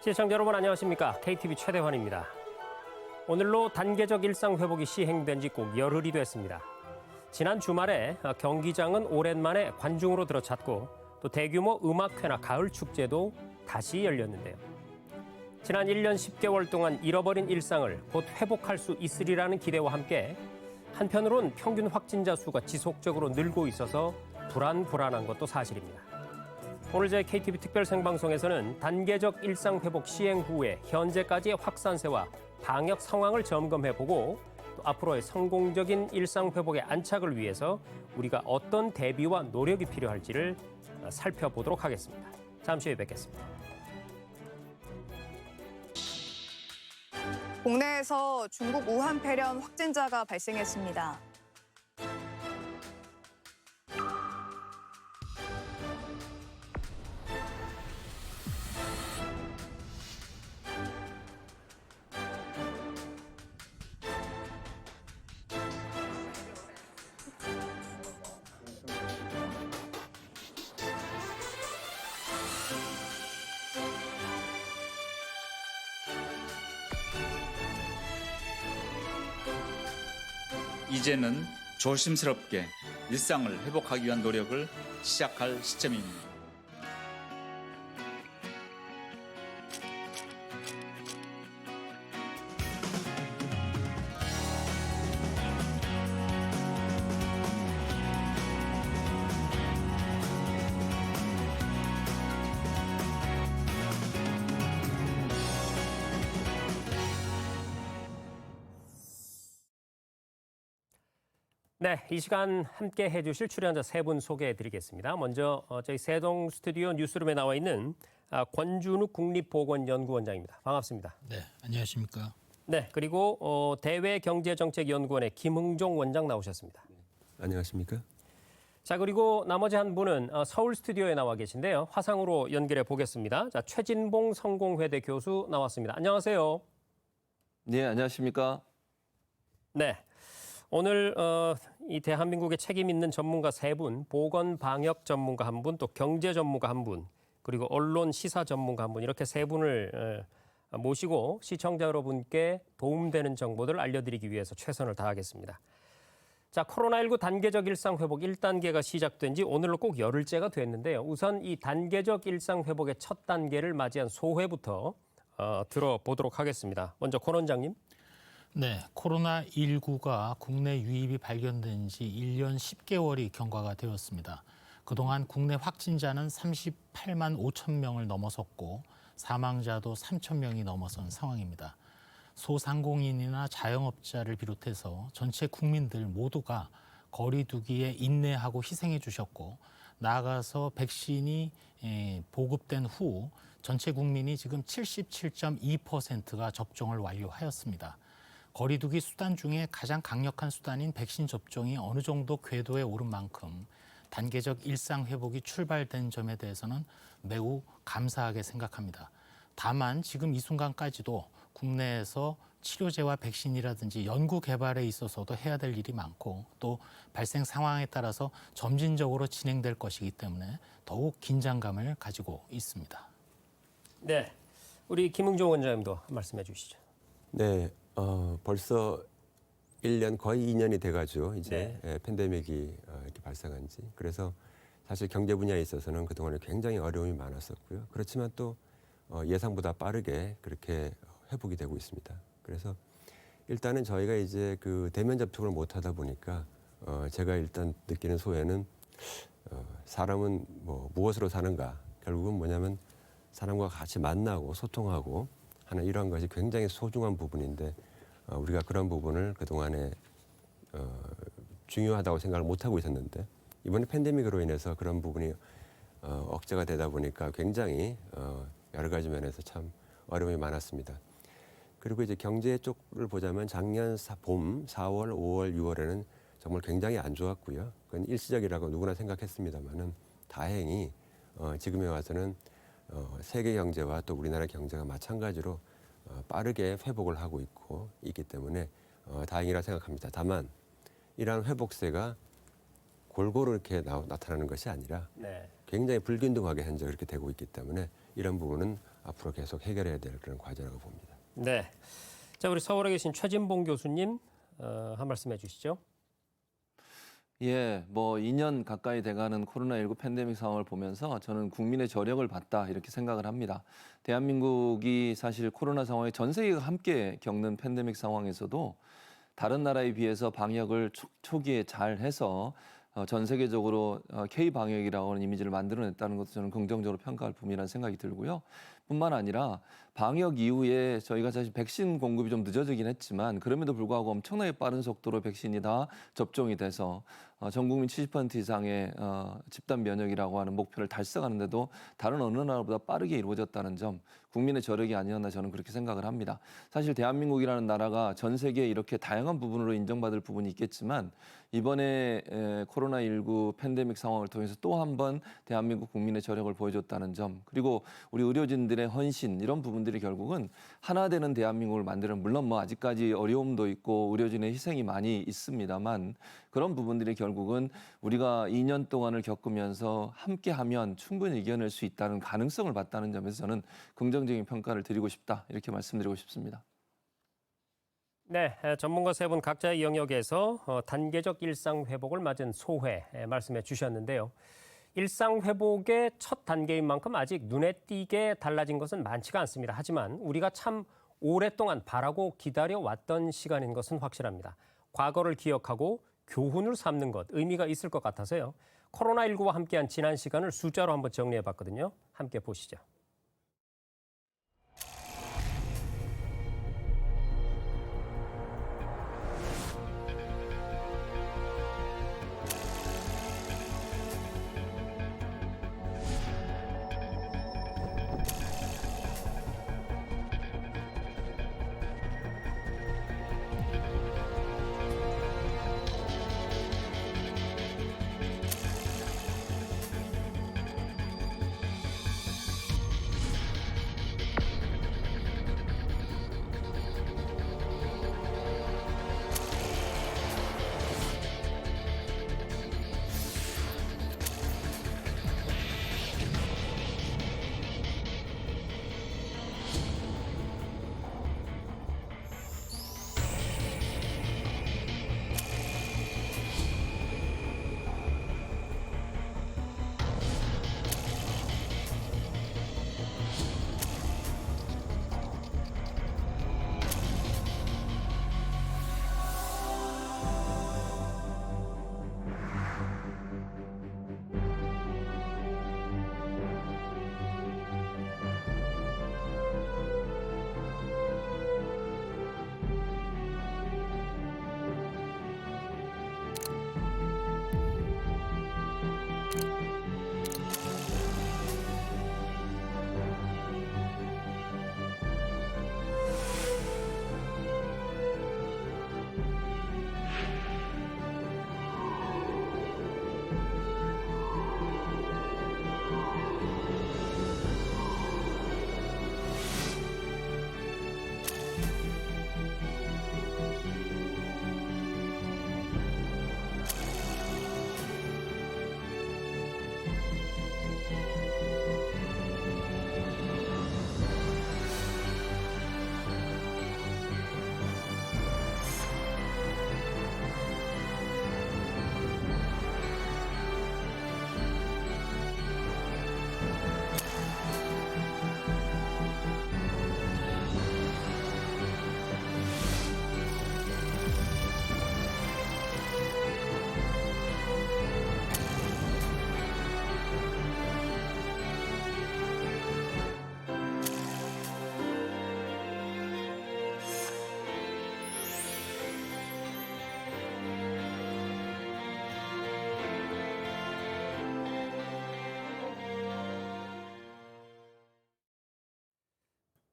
시청자 여러분 안녕하십니까? KTV 최대환입니다. 오늘로 단계적 일상 회복이 시행된 지 꼭 열흘이 됐습니다. 지난 주말에 경기장은 오랜만에 관중으로 들어찼고 또 대규모 음악회나 가을 축제도 다시 열렸는데요. 지난 1년 10개월 동안 잃어버린 일상을 곧 회복할 수 있으리라는 기대와 함께 한편으론 평균 확진자 수가 지속적으로 늘고 있어서 불안한 것도 사실입니다. 오늘 저희 KTV 특별 생방송에서는 단계적 일상 회복 시행 후에 현재까지의 확산세와 방역 상황을 점검해보고 또 앞으로의 성공적인 일상 회복의 안착을 위해서 우리가 어떤 대비와 노력이 필요할지를 살펴보도록 하겠습니다. 잠시 후에 뵙겠습니다. 국내에서 중국 우한 폐렴 확진자가 발생했습니다. 이제는 조심스럽게 일상을 회복하기 위한 노력을 시작할 시점입니다. 네, 이 시간 함께 해주실 출연자 세 분 소개해드리겠습니다. 먼저 저희 세동 스튜디오 뉴스룸에 나와 있는 권준욱 국립보건연구원장입니다. 반갑습니다. 네, 안녕하십니까. 네, 그리고 대외경제정책연구원의 김흥종 원장 나오셨습니다. 안녕하십니까? 자, 그리고 나머지 한 분은 서울 스튜디오에 나와 계신데요. 화상으로 연결해 보겠습니다. 자, 최진봉 성공회대 교수 나왔습니다. 안녕하세요. 네, 안녕하십니까? 네. 오늘 이 대한민국의 책임 있는 전문가 세 분, 보건 방역 전문가 한 분, 또 경제 전문가 한 분, 그리고 언론 시사 전문가 한 분 이렇게 세 분을 모시고 시청자 여러분께 도움되는 정보들을 알려드리기 위해서 최선을 다하겠습니다. 자, 코로나19 단계적 일상 회복 1단계가 시작된 지 오늘로 꼭 열흘째가 됐는데요. 우선 이 단계적 일상 회복의 첫 단계를 맞이한 소회부터 들어보도록 하겠습니다. 먼저 권 원장님. 네, 코로나19가 국내 유입이 발견된 지 1년 10개월이 경과가 되었습니다. 그동안 국내 확진자는 38만 5천 명을 넘어섰고 사망자도 3천 명이 넘어선 상황입니다. 소상공인이나 자영업자를 비롯해서 전체 국민들 모두가 거리 두기에 인내하고 희생해 주셨고 나아가서 백신이 보급된 후 전체 국민이 지금 77.2%가 접종을 완료하였습니다. 거리두기 수단 중에 가장 강력한 수단인 백신 접종이 어느 정도 궤도에 오른 만큼 단계적 일상 회복이 출발된 점에 대해서는 매우 감사하게 생각합니다. 다만 지금 이 순간까지도 국내에서 치료제와 백신이라든지 연구 개발에 있어서도 해야 될 일이 많고 또 발생 상황에 따라서 점진적으로 진행될 것이기 때문에 더욱 긴장감을 가지고 있습니다. 네, 우리 김흥종 원장님도 말씀해 주시죠. 네, 벌써 1년 거의 2년이 돼가지고 이제 팬데믹이 이렇게 발생한 지. 그래서 사실 경제 분야에 있어서는 그동안에 굉장히 어려움이 많았었고요. 그렇지만 또 예상보다 빠르게 그렇게 회복이 되고 있습니다. 그래서 일단은 저희가 이제 그 대면 접촉을 못 하다 보니까 제가 일단 느끼는 소외는 사람은 뭐 무엇으로 사는가. 결국은 뭐냐면 사람과 같이 만나고 소통하고 하는 이러한 것이 굉장히 소중한 부분인데 우리가 그런 부분을 그동안에 중요하다고 생각을 못하고 있었는데 이번에 팬데믹으로 인해서 그런 부분이 억제가 되다 보니까 굉장히 여러 가지 면에서 참 어려움이 많았습니다. 그리고 이제 경제 쪽을 보자면 작년 봄 4월, 5월, 6월에는 정말 굉장히 안 좋았고요. 그건 일시적이라고 누구나 생각했습니다만은 다행히 지금에 와서는 세계 경제와 또 우리나라 경제가 마찬가지로 빠르게 회복을 하고 있기 때문에 다행이라 생각합니다. 다만 이러한 회복세가 골고루 이렇게 나타나는 것이 아니라 굉장히 불균등하게 현재 그렇게 되고 있기 때문에 이런 부분은 앞으로 계속 해결해야 될 그런 과제라고 봅니다. 네. 자, 우리 서울에 계신 최진봉 교수님 한 말씀 해주시죠. 예, 뭐 2년 가까이 돼가는 코로나19 팬데믹 상황을 보면서 저는 국민의 저력을 봤다 이렇게 생각을 합니다. 대한민국이 사실 코로나 상황에 전 세계가 함께 겪는 팬데믹 상황에서도 다른 나라에 비해서 방역을 초기에 잘 해서 전 세계적으로 K-방역이라고 하는 이미지를 만들어냈다는 것도 저는 긍정적으로 평가할 부분이라는 생각이 들고요. 뿐만 아니라 방역 이후에 저희가 사실 백신 공급이 좀 늦어지긴 했지만 그럼에도 불구하고 엄청나게 빠른 속도로 백신이 다 접종이 돼서 전 국민 70% 이상의 집단 면역이라고 하는 목표를 달성하는데도 다른 어느 나라보다 빠르게 이루어졌다는 점, 국민의 저력이 아니었나 저는 그렇게 생각을 합니다. 사실 대한민국이라는 나라가 전 세계에 이렇게 다양한 부분으로 인정받을 부분이 있겠지만 이번에 코로나19 팬데믹 상황을 통해서 또 한 번 대한민국 국민의 저력을 보여줬다는 점, 그리고 우리 의료진들의 헌신, 이런 부분들이 결국은 하나 되는 대한민국을 만드는, 물론 뭐 아직까지 어려움도 있고 의료진의 희생이 많이 있습니다만 그런 부분들이 결국은 우리가 2년 동안을 겪으면서 함께하면 충분히 이겨낼 수 있다는 가능성을 봤다는 점에서 저는 긍정적인 평가를 드리고 싶다 이렇게 말씀드리고 싶습니다. 네, 전문가 세 분 각자의 영역에서 단계적 일상 회복을 맞은 소회 말씀해 주셨는데요. 일상 회복의 첫 단계인 만큼 아직 눈에 띄게 달라진 것은 많지가 않습니다. 하지만 우리가 참 오랫동안 바라고 기다려왔던 시간인 것은 확실합니다. 과거를 기억하고 교훈을 삼는 것, 의미가 있을 것 같아서요. 코로나19와 함께한 지난 시간을 숫자로 한번 정리해봤거든요. 함께 보시죠.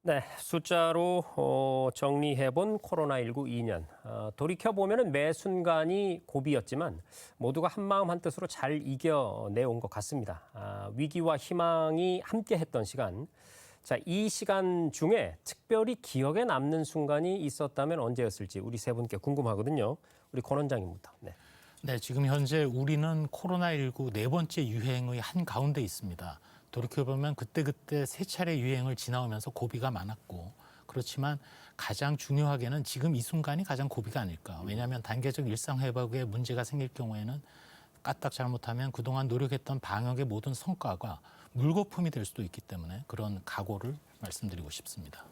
네, 숫자로 정리해본 코로나19 2년. 돌이켜보면 매 순간이 고비였지만 모두가 한마음 한뜻으로 잘 이겨내온 것 같습니다. 위기와 희망이 함께했던 시간. 자, 이 시간 중에 특별히 기억에 남는 순간이 있었다면 언제였을지 우리 세 분께 궁금하거든요. 우리 권 원장님부터. 네. 네, 지금 현재 우리는 코로나19 네 번째 유행의 한가운데 있습니다. 돌이켜보면 그때그때 세 차례 유행을 지나오면서 고비가 많았고 그렇지만 가장 중요하게는 지금 이 순간이 가장 고비가 아닐까. 왜냐하면 단계적 일상 회복에 문제가 생길 경우에는 까딱 잘못하면 그동안 노력했던 방역의 모든 성과가 물거품이 될 수도 있기 때문에 그런 각오를 말씀드리고 싶습니다.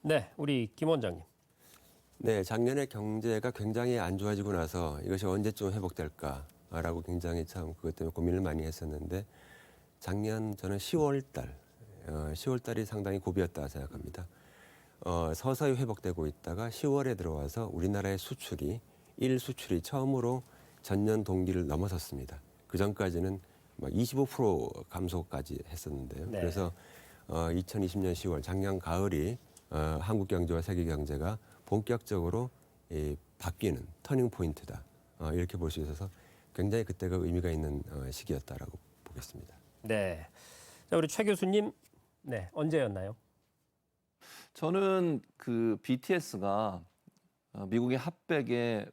네, 우리 김 원장님. 네, 작년에 경제가 굉장히 안 좋아지고 나서 이것이 언제쯤 회복될까라고 굉장히 참 그것 때문에 고민을 많이 했었는데 작년 저는 10월 달이 상당히 고비였다 생각합니다. 서서히 회복되고 있다가 10월에 들어와서 우리나라의 수출이 처음으로 전년 동기를 넘어섰습니다. 그 전까지는 막 25% 감소까지 했었는데요. 네. 그래서 2020년 10월 작년 가을이 한국 경제와 세계 경제가 본격적으로 바뀌는 터닝 포인트다. 이렇게 볼 수 있어서 굉장히 그때가 의미가 있는 시기였다라고 보겠습니다. 네. 자, 우리 최 교수님. 네, 언제였나요? 저는 그 BTS가 미국의 핫백에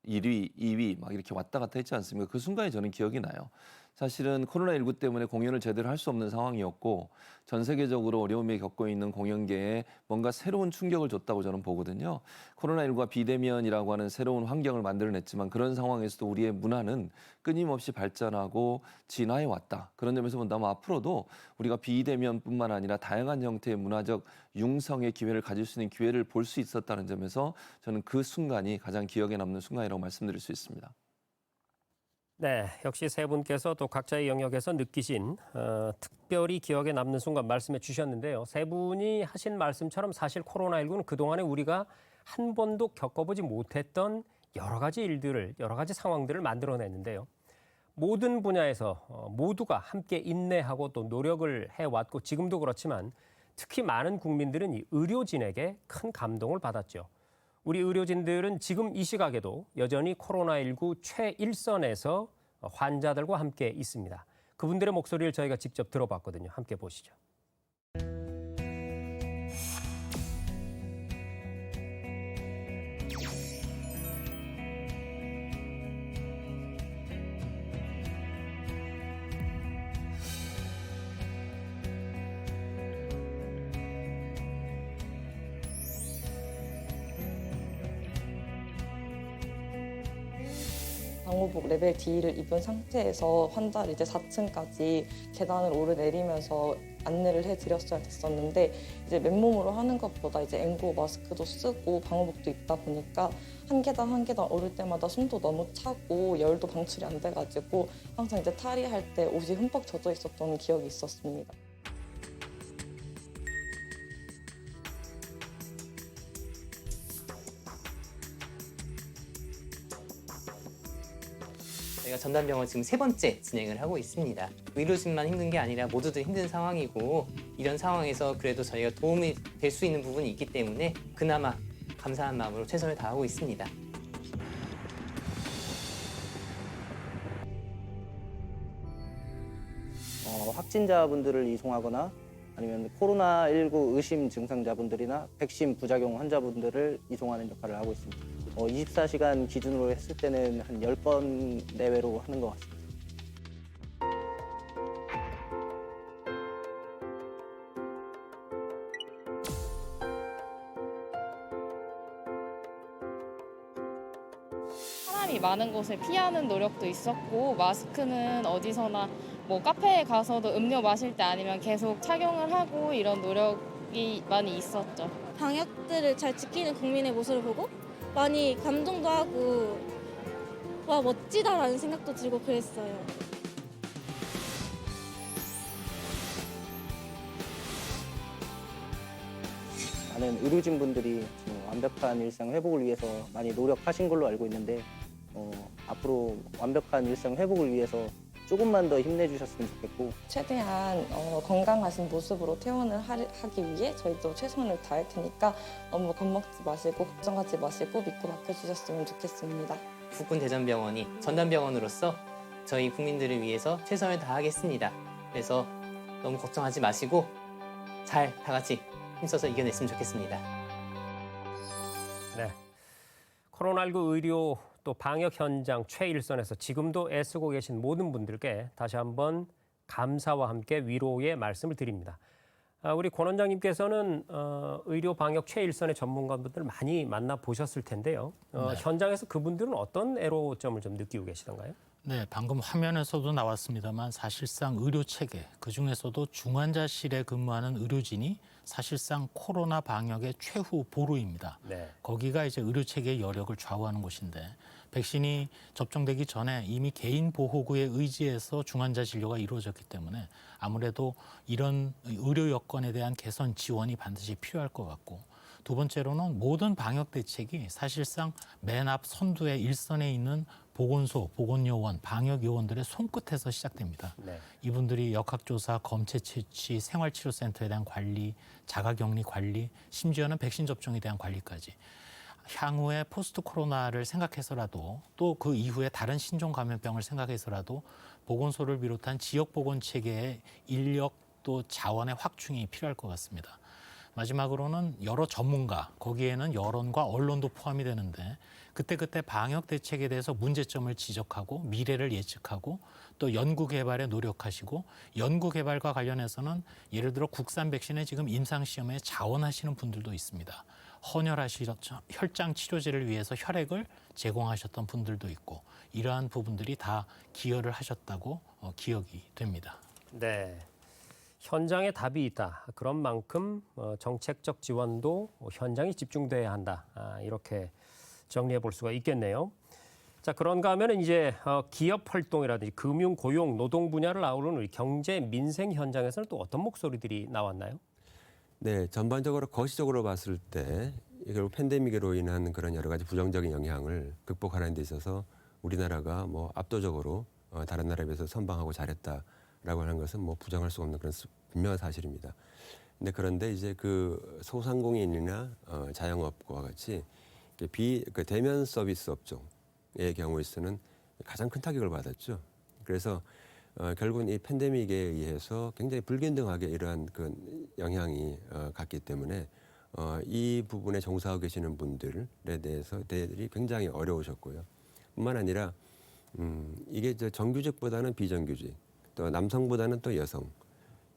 1위, 2위 막 이렇게 왔다 갔다 했지 않습니까? 그 순간이 저는 기억이 나요. 사실은 코로나19 때문에 공연을 제대로 할 수 없는 상황이었고 전 세계적으로 어려움을 겪고 있는 공연계에 뭔가 새로운 충격을 줬다고 저는 보거든요. 코로나19가 비대면이라고 하는 새로운 환경을 만들어냈지만 그런 상황에서도 우리의 문화는 끊임없이 발전하고 진화해 왔다. 그런 점에서 본다면 앞으로도 우리가 비대면뿐만 아니라 다양한 형태의 문화적 융성의 기회를 가질 수 있는 기회를 볼 수 있었다는 점에서 저는 그 순간이 가장 기억에 남는 순간이라고 말씀드릴 수 있습니다. 네, 역시 세 분께서 또 각자의 영역에서 느끼신 특별히 기억에 남는 순간 말씀해 주셨는데요. 세 분이 하신 말씀처럼 사실 코로나19는 그동안에 우리가 한 번도 겪어보지 못했던 여러 가지 일들을, 여러 가지 상황들을 만들어냈는데요. 모든 분야에서 모두가 함께 인내하고 또 노력을 해왔고 지금도 그렇지만 특히 많은 국민들은 이 의료진에게 큰 감동을 받았죠. 우리 의료진들은 지금 이 시각에도 여전히 코로나19 최일선에서 환자들과 함께 있습니다. 그분들의 목소리를 저희가 직접 들어봤거든요. 함께 보시죠. 방호복 레벨 D를 입은 상태에서 환자를 이제 4층까지 계단을 오르내리면서 안내를 해드렸어야 됐었는데 이제 맨몸으로 하는 것보다 이제 N95 마스크도 쓰고 방호복도 입다 보니까 한 계단 한 계단 오를 때마다 숨도 너무 차고 열도 방출이 안 돼가지고 항상 이제 탈의할 때 옷이 흠뻑 젖어 있었던 기억이 있었습니다. 저희가 전담병원 지금 3번째 진행을 하고 있습니다. 의료진만 힘든 게 아니라 모두들 힘든 상황이고 이런 상황에서 그래도 저희가 도움이 될 수 있는 부분이 있기 때문에 그나마 감사한 마음으로 최선을 다하고 있습니다. 확진자분들을 이송하거나 아니면 코로나19 의심 증상자분들이나 백신 부작용 환자분들을 이송하는 역할을 하고 있습니다. 24시간 기준으로 했을 때는 한 10번 내외로 하는 것 같습니다. 사람이 많은 곳을 피하는 노력도 있었고 마스크는 어디서나 뭐 카페에 가서도 음료 마실 때 아니면 계속 착용을 하고 이런 노력이 많이 있었죠. 방역들을 잘 지키는 국민의 모습을 보고 많이 감동도 하고 와 멋지다라는 생각도 들고 그랬어요. 많은 의료진분들이 완벽한 일상 회복을 위해서 많이 노력하신 걸로 알고 있는데 앞으로 완벽한 일상 회복을 위해서 조금만 더 힘내주셨으면 좋겠고 최대한 건강하신 모습으로 퇴원을 하기 위해 저희도 최선을 다할 테니까 너무 겁먹지 마시고 걱정하지 마시고 믿고 맡겨주셨으면 좋겠습니다. 국군대전병원이 전담병원으로서 저희 국민들을 위해서 최선을 다하겠습니다. 그래서 너무 걱정하지 마시고 잘 다 같이 힘써서 이겨냈으면 좋겠습니다. 네. 코로나19 의료 또 방역 현장 최일선에서 지금도 애쓰고 계신 모든 분들께 다시 한번 감사와 함께 위로의 말씀을 드립니다. 우리 권 원장님께서는 의료 방역 최일선의 전문가분들 많이 만나 보셨을 텐데요. 현장에서 그분들은 어떤 애로점을 좀 느끼고 계시던가요? 네, 방금 화면에서도 나왔습니다만 사실상 의료 체계, 그중에서도 중환자실에 근무하는 의료진이 사실상 코로나 방역의 최후 보루입니다. 네. 거기가 이제 의료 체계의 여력을 좌우하는 곳인데 백신이 접종되기 전에 이미 개인 보호구에 의지해서 중환자 진료가 이루어졌기 때문에 아무래도 이런 의료 여건에 대한 개선 지원이 반드시 필요할 것 같고, 두 번째로는 모든 방역 대책이 사실상 맨 앞 선두에 일선에 있는 보건소, 보건요원, 방역요원들의 손끝에서 시작됩니다. 네. 이분들이 역학조사, 검체 채취, 생활치료센터에 대한 관리, 자가격리 관리, 심지어는 백신 접종에 대한 관리까지. 향후에 포스트 코로나를 생각해서라도 또 그 이후에 다른 신종 감염병을 생각해서라도 보건소를 비롯한 지역 보건 체계의 인력 또 자원의 확충이 필요할 것 같습니다. 마지막으로는 여러 전문가, 거기에는 여론과 언론도 포함이 되는데 그때그때 방역 대책에 대해서 문제점을 지적하고 미래를 예측하고 또 연구 개발에 노력하시고, 연구 개발과 관련해서는 예를 들어 국산 백신의 지금 임상 시험에 자원하시는 분들도 있습니다. 혈장 치료제를 위해서 혈액을 제공하셨던 분들도 있고, 이러한 부분들이 다 기여를 하셨다고 기억이 됩니다. 네. 현장에 답이 있다. 그런 만큼 정책적 지원도 현장에 집중돼야 한다. 이렇게 정리해 볼 수가 있겠네요. 자, 그런가 하면 이제 기업 활동이라든지 금융, 고용, 노동 분야를 아우르는 우리 경제, 민생 현장에서는 또 어떤 목소리들이 나왔나요? 네, 전반적으로 거시적으로 봤을 때 결국 팬데믹으로 인한 그런 여러 가지 부정적인 영향을 극복하는 데 있어서 우리나라가 뭐 압도적으로 다른 나라에 비해서 선방하고 잘했다라고 하는 것은 뭐 부정할 수 없는 그런 분명한 사실입니다. 그런데 이제 그 소상공인이나 자영업과 같이 그 대면 서비스 업종의 경우에서는 가장 큰 타격을 받았죠. 그래서 결국은 이 팬데믹에 의해서 굉장히 불균등하게 이러한 그 영향이 갔기 때문에 이 부분에 종사하고 계시는 분들에 대해서 대들이 굉장히 어려우셨고요. 뿐만 아니라 이게 정규직보다는 비정규직, 또 남성보다는 또 여성,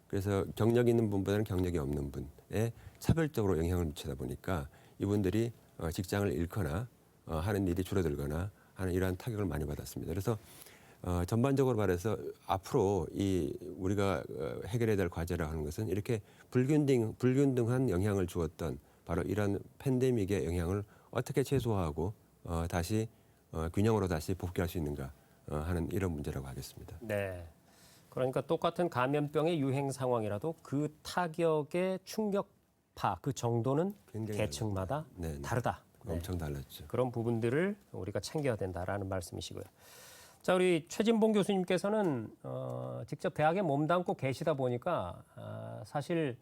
그래서 경력 있는 분보다는 경력이 없는 분에 차별적으로 영향을 미치다 보니까 이분들이 직장을 잃거나 하는 일이 줄어들거나 하는 이러한 타격을 많이 받았습니다. 그래서 전반적으로 말해서 앞으로 우리가 해결해야 될 과제라 하는 것은 이렇게 불균등한 영향을 주었던 바로 이러한 팬데믹의 영향을 어떻게 최소화하고 다시 균형으로 다시 복귀할 수 있는가 하는 이런 문제라고 하겠습니다. 네. 그러니까 똑같은 감염병의 유행 상황이라도 그 타격의 충격파, 그 정도는 계층마다 다르다. 엄청 달랐죠. 그런 부분들을 우리가 챙겨야 된다라는 말씀이시고요. 자, 우리 최진봉 교수님께서는 직접 대학에 몸담고 계시다 보니까 사실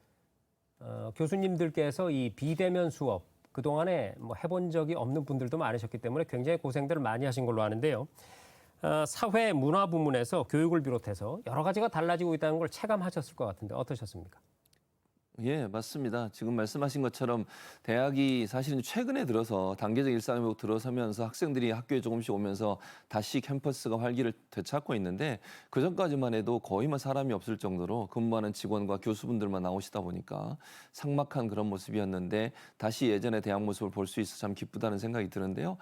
교수님들께서 이 비대면 수업 그동안에 뭐 해본 적이 없는 분들도 많으셨기 때문에 굉장히 고생들을 많이 하신 걸로 아는데요. 사회 문화 부문에서 교육을 비롯해서 여러 가지가 달라지고 있다는 걸 체감하셨을 것 같은데 어떠셨습니까? 예, 맞습니다. 지금 말씀하신 것처럼 대학이 사실은 최근에 들어서 단계적 일상회복 들어서면서 학생들이 학교에 조금씩 오면서 다시 캠퍼스가 활기를 되찾고 있는데, 그전까지만 해도 거의 사람이 없을 정도로 근무하는 직원과 교수분들만 나오시다 보니까 삭막한 그런 모습이었는데 다시 예전의 대학 모습을 볼 수 있어 참 기쁘다는 생각이 드는데요.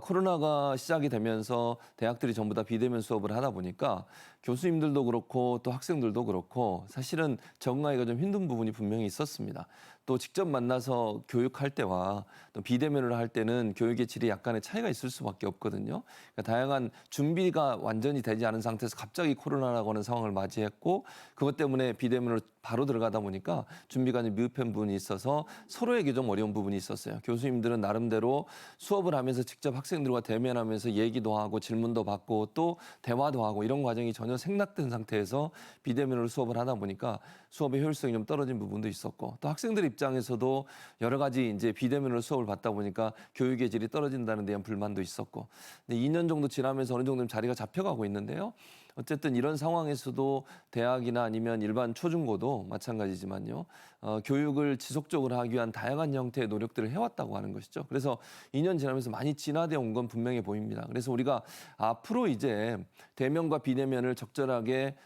코로나가 시작이 되면서 대학들이 전부 다 비대면 수업을 하다 보니까 교수님들도 그렇고 또 학생들도 그렇고 사실은 적응하기가 좀 힘든 부분이 분명히 있었습니다. 또 직접 만나서 교육할 때와 또 비대면으로 할 때는 교육의 질이 약간의 차이가 있을 수밖에 없거든요. 그러니까 다양한 준비가 완전히 되지 않은 상태에서 갑자기 코로나라고 하는 상황을 맞이했고, 그것 때문에 비대면으로 바로 들어가다 보니까 준비가 미흡한 부분이 있어서 서로에게 좀 어려운 부분이 있었어요. 교수님들은 나름대로 수업을 하면서 직접 학생들과 대면하면서 얘기도 하고 질문도 받고 또 대화도 하고 이런 과정이 전혀 생략된 상태에서 비대면으로 수업을 하다 보니까 수업의 효율성이 좀 떨어진 부분도 있었고, 또 학생들 입장에서도 여러 가지 이제 비대면으로 수업을 받다 보니까 교육의 질이 떨어진다는 대한 불만도 있었고, 근데 2년 정도 지나면서 어느 정도 자리가 잡혀가고 있는데요. 어쨌든 이런 상황에서도 대학이나 아니면 일반 초중고도 마찬가지지만요. 교육을 지속적으로 하기 위한 다양한 형태의 노력들을 해왔다고 하는 것이죠. 그래서 2년 지나면서 많이 진화되어 온 건 분명해 보입니다. 그래서 우리가 앞으로 이제 대면과 비대면을 적절하게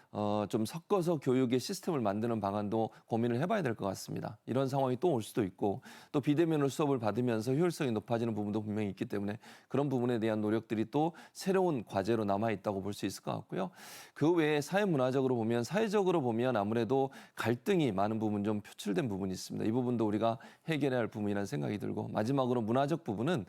좀 섞어서 교육의 시스템을 만드는 방안도 고민을 해봐야 될 것 같습니다. 이런 상황이 또 올 수도 있고 또 비대면으로 수업을 받으면서 효율성이 높아지는 부분도 분명히 있기 때문에 그런 부분에 대한 노력들이 또 새로운 과제로 남아있다고 볼 수 있을 것 같고요. 그 외에 사회문화적으로 보면 사회적으로 보면 아무래도 갈등이 많은 부분 좀 표출된 부분이 있습니다. 이 부분도 우리가 해결해야 할 부분이라는 생각이 들고 마지막으로 문화적 부분은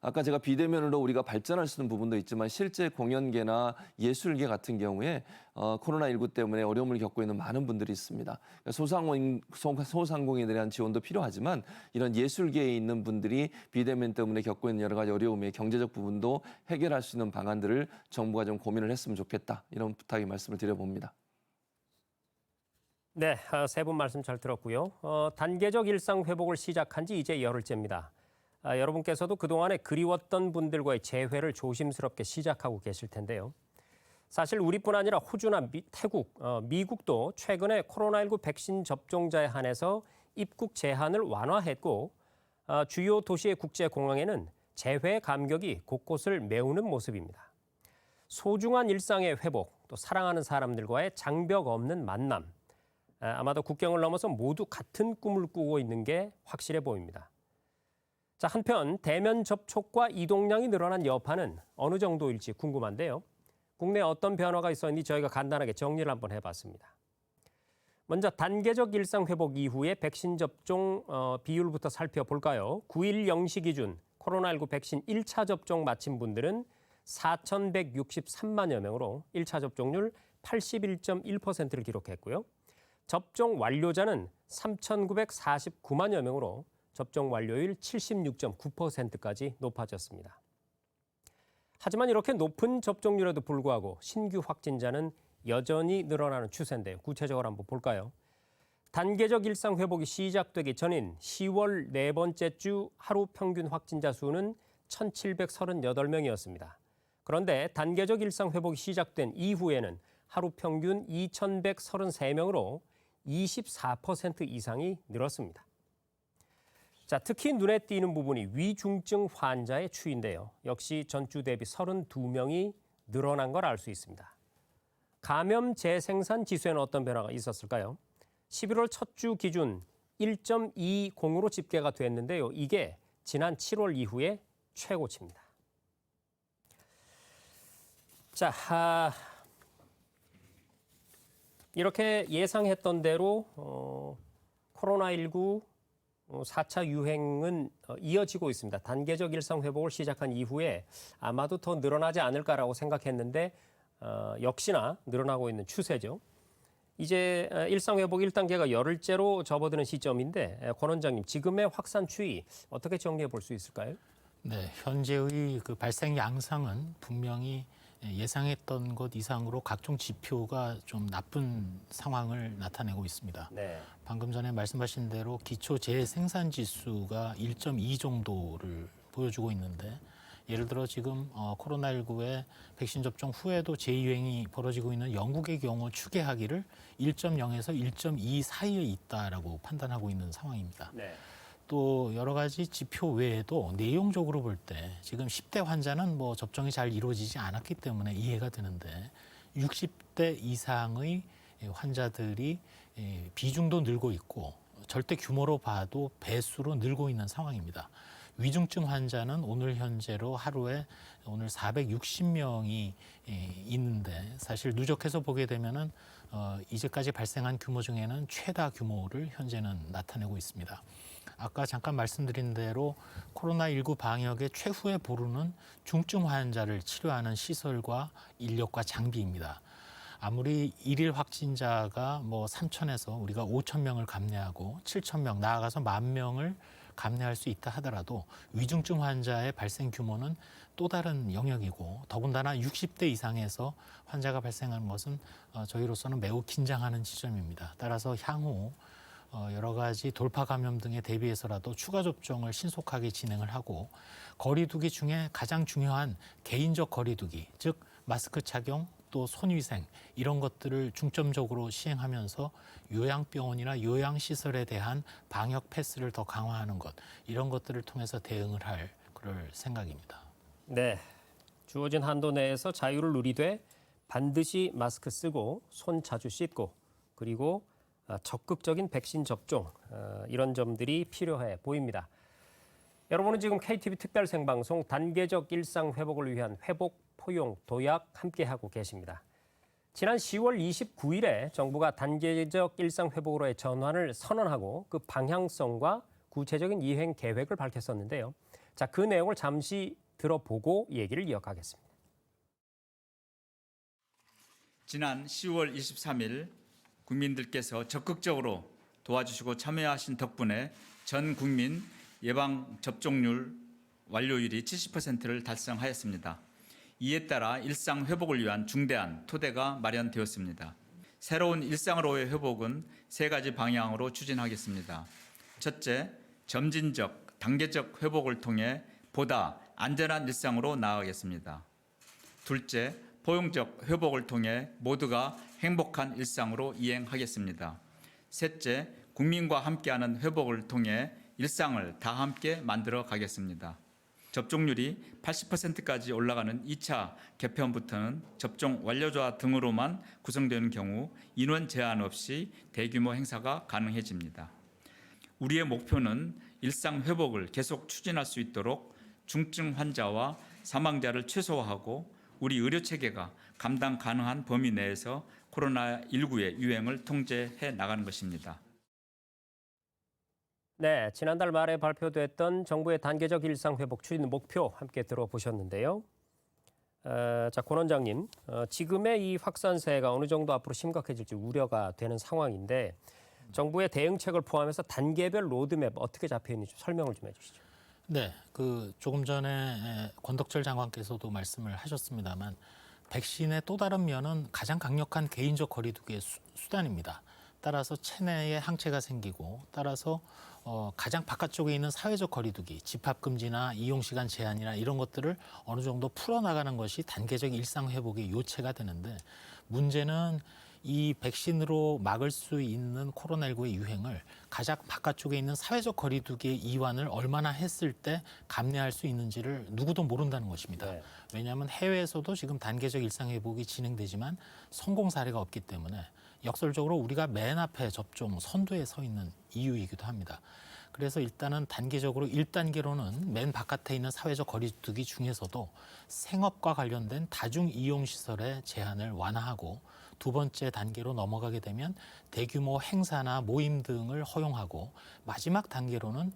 아까 제가 비대면으로 우리가 발전할 수 있는 부분도 있지만 실제 공연계나 예술계 같은 경우에 코로나19 때문에 어려움을 겪고 있는 많은 분들이 있습니다. 소상공인에 대한 지원도 필요하지만 이런 예술계에 있는 분들이 비대면 때문에 겪고 있는 여러 가지 어려움의 경제적 부분도 해결할 수 있는 방안들을 정부가 좀 고민을 했으면 좋겠다. 이런 부탁의 말씀을 드려봅니다. 네, 세 분 말씀 잘 들었고요. 단계적 일상 회복을 시작한 지 이제 열흘째입니다. 여러분께서도 그동안에 그리웠던 분들과의 재회를 조심스럽게 시작하고 계실 텐데요. 사실 우리뿐 아니라 호주나 태국, 미국도 최근에 코로나19 백신 접종자에 한해서 입국 제한을 완화했고 주요 도시의 국제공항에는 재회 감격이 곳곳을 메우는 모습입니다. 소중한 일상의 회복, 또 사랑하는 사람들과의 장벽 없는 만남. 아마도 국경을 넘어서 모두 같은 꿈을 꾸고 있는 게 확실해 보입니다. 자, 한편 대면 접촉과 이동량이 늘어난 여파는 어느 정도일지 궁금한데요. 국내에 어떤 변화가 있었는지 저희가 간단하게 정리를 한번 해봤습니다. 먼저 단계적 일상 회복 이후에 백신 접종 비율부터 살펴볼까요? 9일 0시 기준 코로나19 백신 1차 접종 마친 분들은 4,163만여 명으로 1차 접종률 81.1%를 기록했고요. 접종 완료자는 3,949만여 명으로 접종 완료율 76.9%까지 높아졌습니다. 하지만 이렇게 높은 접종률에도 불구하고 신규 확진자는 여전히 늘어나는 추세인데요. 구체적으로 한번 볼까요? 단계적 일상 회복이 시작되기 전인 10월 네 번째 주 하루 평균 확진자 수는 1,738명이었습니다. 그런데 단계적 일상 회복이 시작된 이후에는 하루 평균 2,133명으로 24% 이상이 늘었습니다. 자, 특히 눈에 띄는 부분이 위중증 환자의 추이인데요. 역시 전주 대비 32명이 늘어난 걸 알 수 있습니다. 감염 재생산 지수에는 어떤 변화가 있었을까요? 11월 첫 주 기준 1.20으로 집계가 됐는데요. 이게 지난 7월 이후에 최고치입니다. 자, 이렇게 예상했던 대로 코로나19 4차 유행은 이어지고 있습니다. 단계적 일상 회복을 시작한 이후에 아마도 더 늘어나지 않을까라고 생각했는데 역시나 늘어나고 있는 추세죠. 이제 일상 회복 1단계가 열흘째로 접어드는 시점인데 권 원장님, 지금의 확산 추이 어떻게 정리해 볼 수 있을까요? 네, 현재의 그 발생 양상은 분명히 예상했던 것 이상으로 각종 지표가 좀 나쁜 상황을 나타내고 있습니다. 네. 방금 전에 말씀하신 대로 기초 재생산 지수가 1.2 정도를 보여주고 있는데 예를 들어 지금 코로나19의 백신 접종 후에도 재유행이 벌어지고 있는 영국의 경우 추계하기를 1.0에서 1.2 사이에 있다라고 판단하고 있는 상황입니다. 네. 또 여러 가지 지표 외에도 내용적으로 볼 때 지금 10대 환자는 뭐 접종이 잘 이루어지지 않았기 때문에 이해가 되는데 60대 이상의 환자들이 비중도 늘고 있고 절대 규모로 봐도 배수로 늘고 있는 상황입니다. 위중증 환자는 오늘 현재로 하루에 오늘 460명이 있는데 사실 누적해서 보게 되면은 이제까지 발생한 규모 중에는 최다 규모를 현재는 나타내고 있습니다. 아까 잠깐 말씀드린 대로 코로나19 방역의 최후의 보루는 중증 환자를 치료하는 시설과 인력과 장비입니다. 아무리 일일 확진자가 뭐 3,000에서 우리가 5,000명을 감내하고 7,000명 나아가서 10,000명을 감내할 수 있다 하더라도 위중증 환자의 발생 규모는 또 다른 영역이고 더군다나 60대 이상에서 환자가 발생하는 것은 저희로서는 매우 긴장하는 지점입니다. 따라서 향후 여러 가지 돌파 감염 등에 대비해서라도 추가 접종을 신속하게 진행을 하고 거리두기 중에 가장 중요한 개인적 거리두기, 즉 마스크 착용, 또 손위생 이런 것들을 중점적으로 시행하면서 요양병원이나 요양시설에 대한 방역 패스를 더 강화하는 것 이런 것들을 통해서 대응을 할 그럴 생각입니다. 네, 주어진 한도 내에서 자유를 누리되 반드시 마스크 쓰고 손 자주 씻고 그리고 적극적인 백신 접종 이런 점들이 필요해 보입니다. 여러분은 지금 KTV 특별 생방송 단계적 일상 회복을 위한 회복 포용 도약 함께하고 계십니다. 지난 10월 29일에 정부가 단계적 일상 회복으로의 전환을 선언하고 그 방향성과 구체적인 이행 계획을 밝혔었는데요. 자, 그 내용을 잠시 들어보고 얘기를 이어가겠습니다. 지난 10월 23일 국민들께서 적극적으로 도와주시고 참여하신 덕분에 전 국민 예방접종률 완료율이 70%를 달성하였습니다. 이에 따라 일상 회복을 위한 중대한 토대가 마련되었습니다. 새로운 일상으로의 회복은 세 가지 방향으로 추진하겠습니다. 첫째, 점진적, 단계적 회복을 통해 보다 안전한 일상으로 나아가겠습니다. 둘째, 포용적 회복을 통해 모두가 행복한 일상으로 이행하겠습니다. 셋째, 국민과 함께하는 회복을 통해 일상을 다 함께 만들어 가겠습니다. 접종률이 80%까지 올라가는 2차 개편부터는 접종 완료자 등으로만 구성되는 경우 인원 제한 없이 대규모 행사가 가능해집니다. 우리의 목표는 일상 회복을 계속 추진할 수 있도록 중증 환자와 사망자를 최소화하고 우리 의료체계가 감당 가능한 범위 내에서 코로나19의 유행을 통제해 나가는 것입니다. 네, 지난달 말에 발표됐던 정부의 단계적 일상 회복 추진 목표 함께 들어보셨는데요. 자, 권 원장님, 지금의 이 확산세가 어느 정도 앞으로 심각해질지 우려가 되는 상황인데 정부의 대응책을 포함해서 단계별 로드맵 어떻게 잡혀 있는지 설명을 좀 해주시죠. 네, 그 조금 전에 권덕철 장관께서도 말씀을 하셨습니다만 백신의 또 다른 면은 가장 강력한 개인적 거리두기의 수단입니다. 따라서 체내에 항체가 생기고 따라서 가장 바깥쪽에 있는 사회적 거리두기, 집합금지나 이용시간 제한이나 이런 것들을 어느 정도 풀어나가는 것이 단계적 일상회복의 요체가 되는데 문제는 이 백신으로 막을 수 있는 코로나19의 유행을 가장 바깥쪽에 있는 사회적 거리두기의 이완을 얼마나 했을 때 감내할 수 있는지를 누구도 모른다는 것입니다. 네. 왜냐하면 해외에서도 지금 단계적 일상회복이 진행되지만 성공 사례가 없기 때문에 역설적으로 우리가 맨 앞에 접종 선두에 서 있는 이유이기도 합니다. 그래서 일단은 단계적으로 1단계로는 맨 바깥에 있는 사회적 거리두기 중에서도 생업과 관련된 다중이용시설의 제한을 완화하고 두 번째 단계로 넘어가게 되면 대규모 행사나 모임 등을 허용하고 마지막 단계로는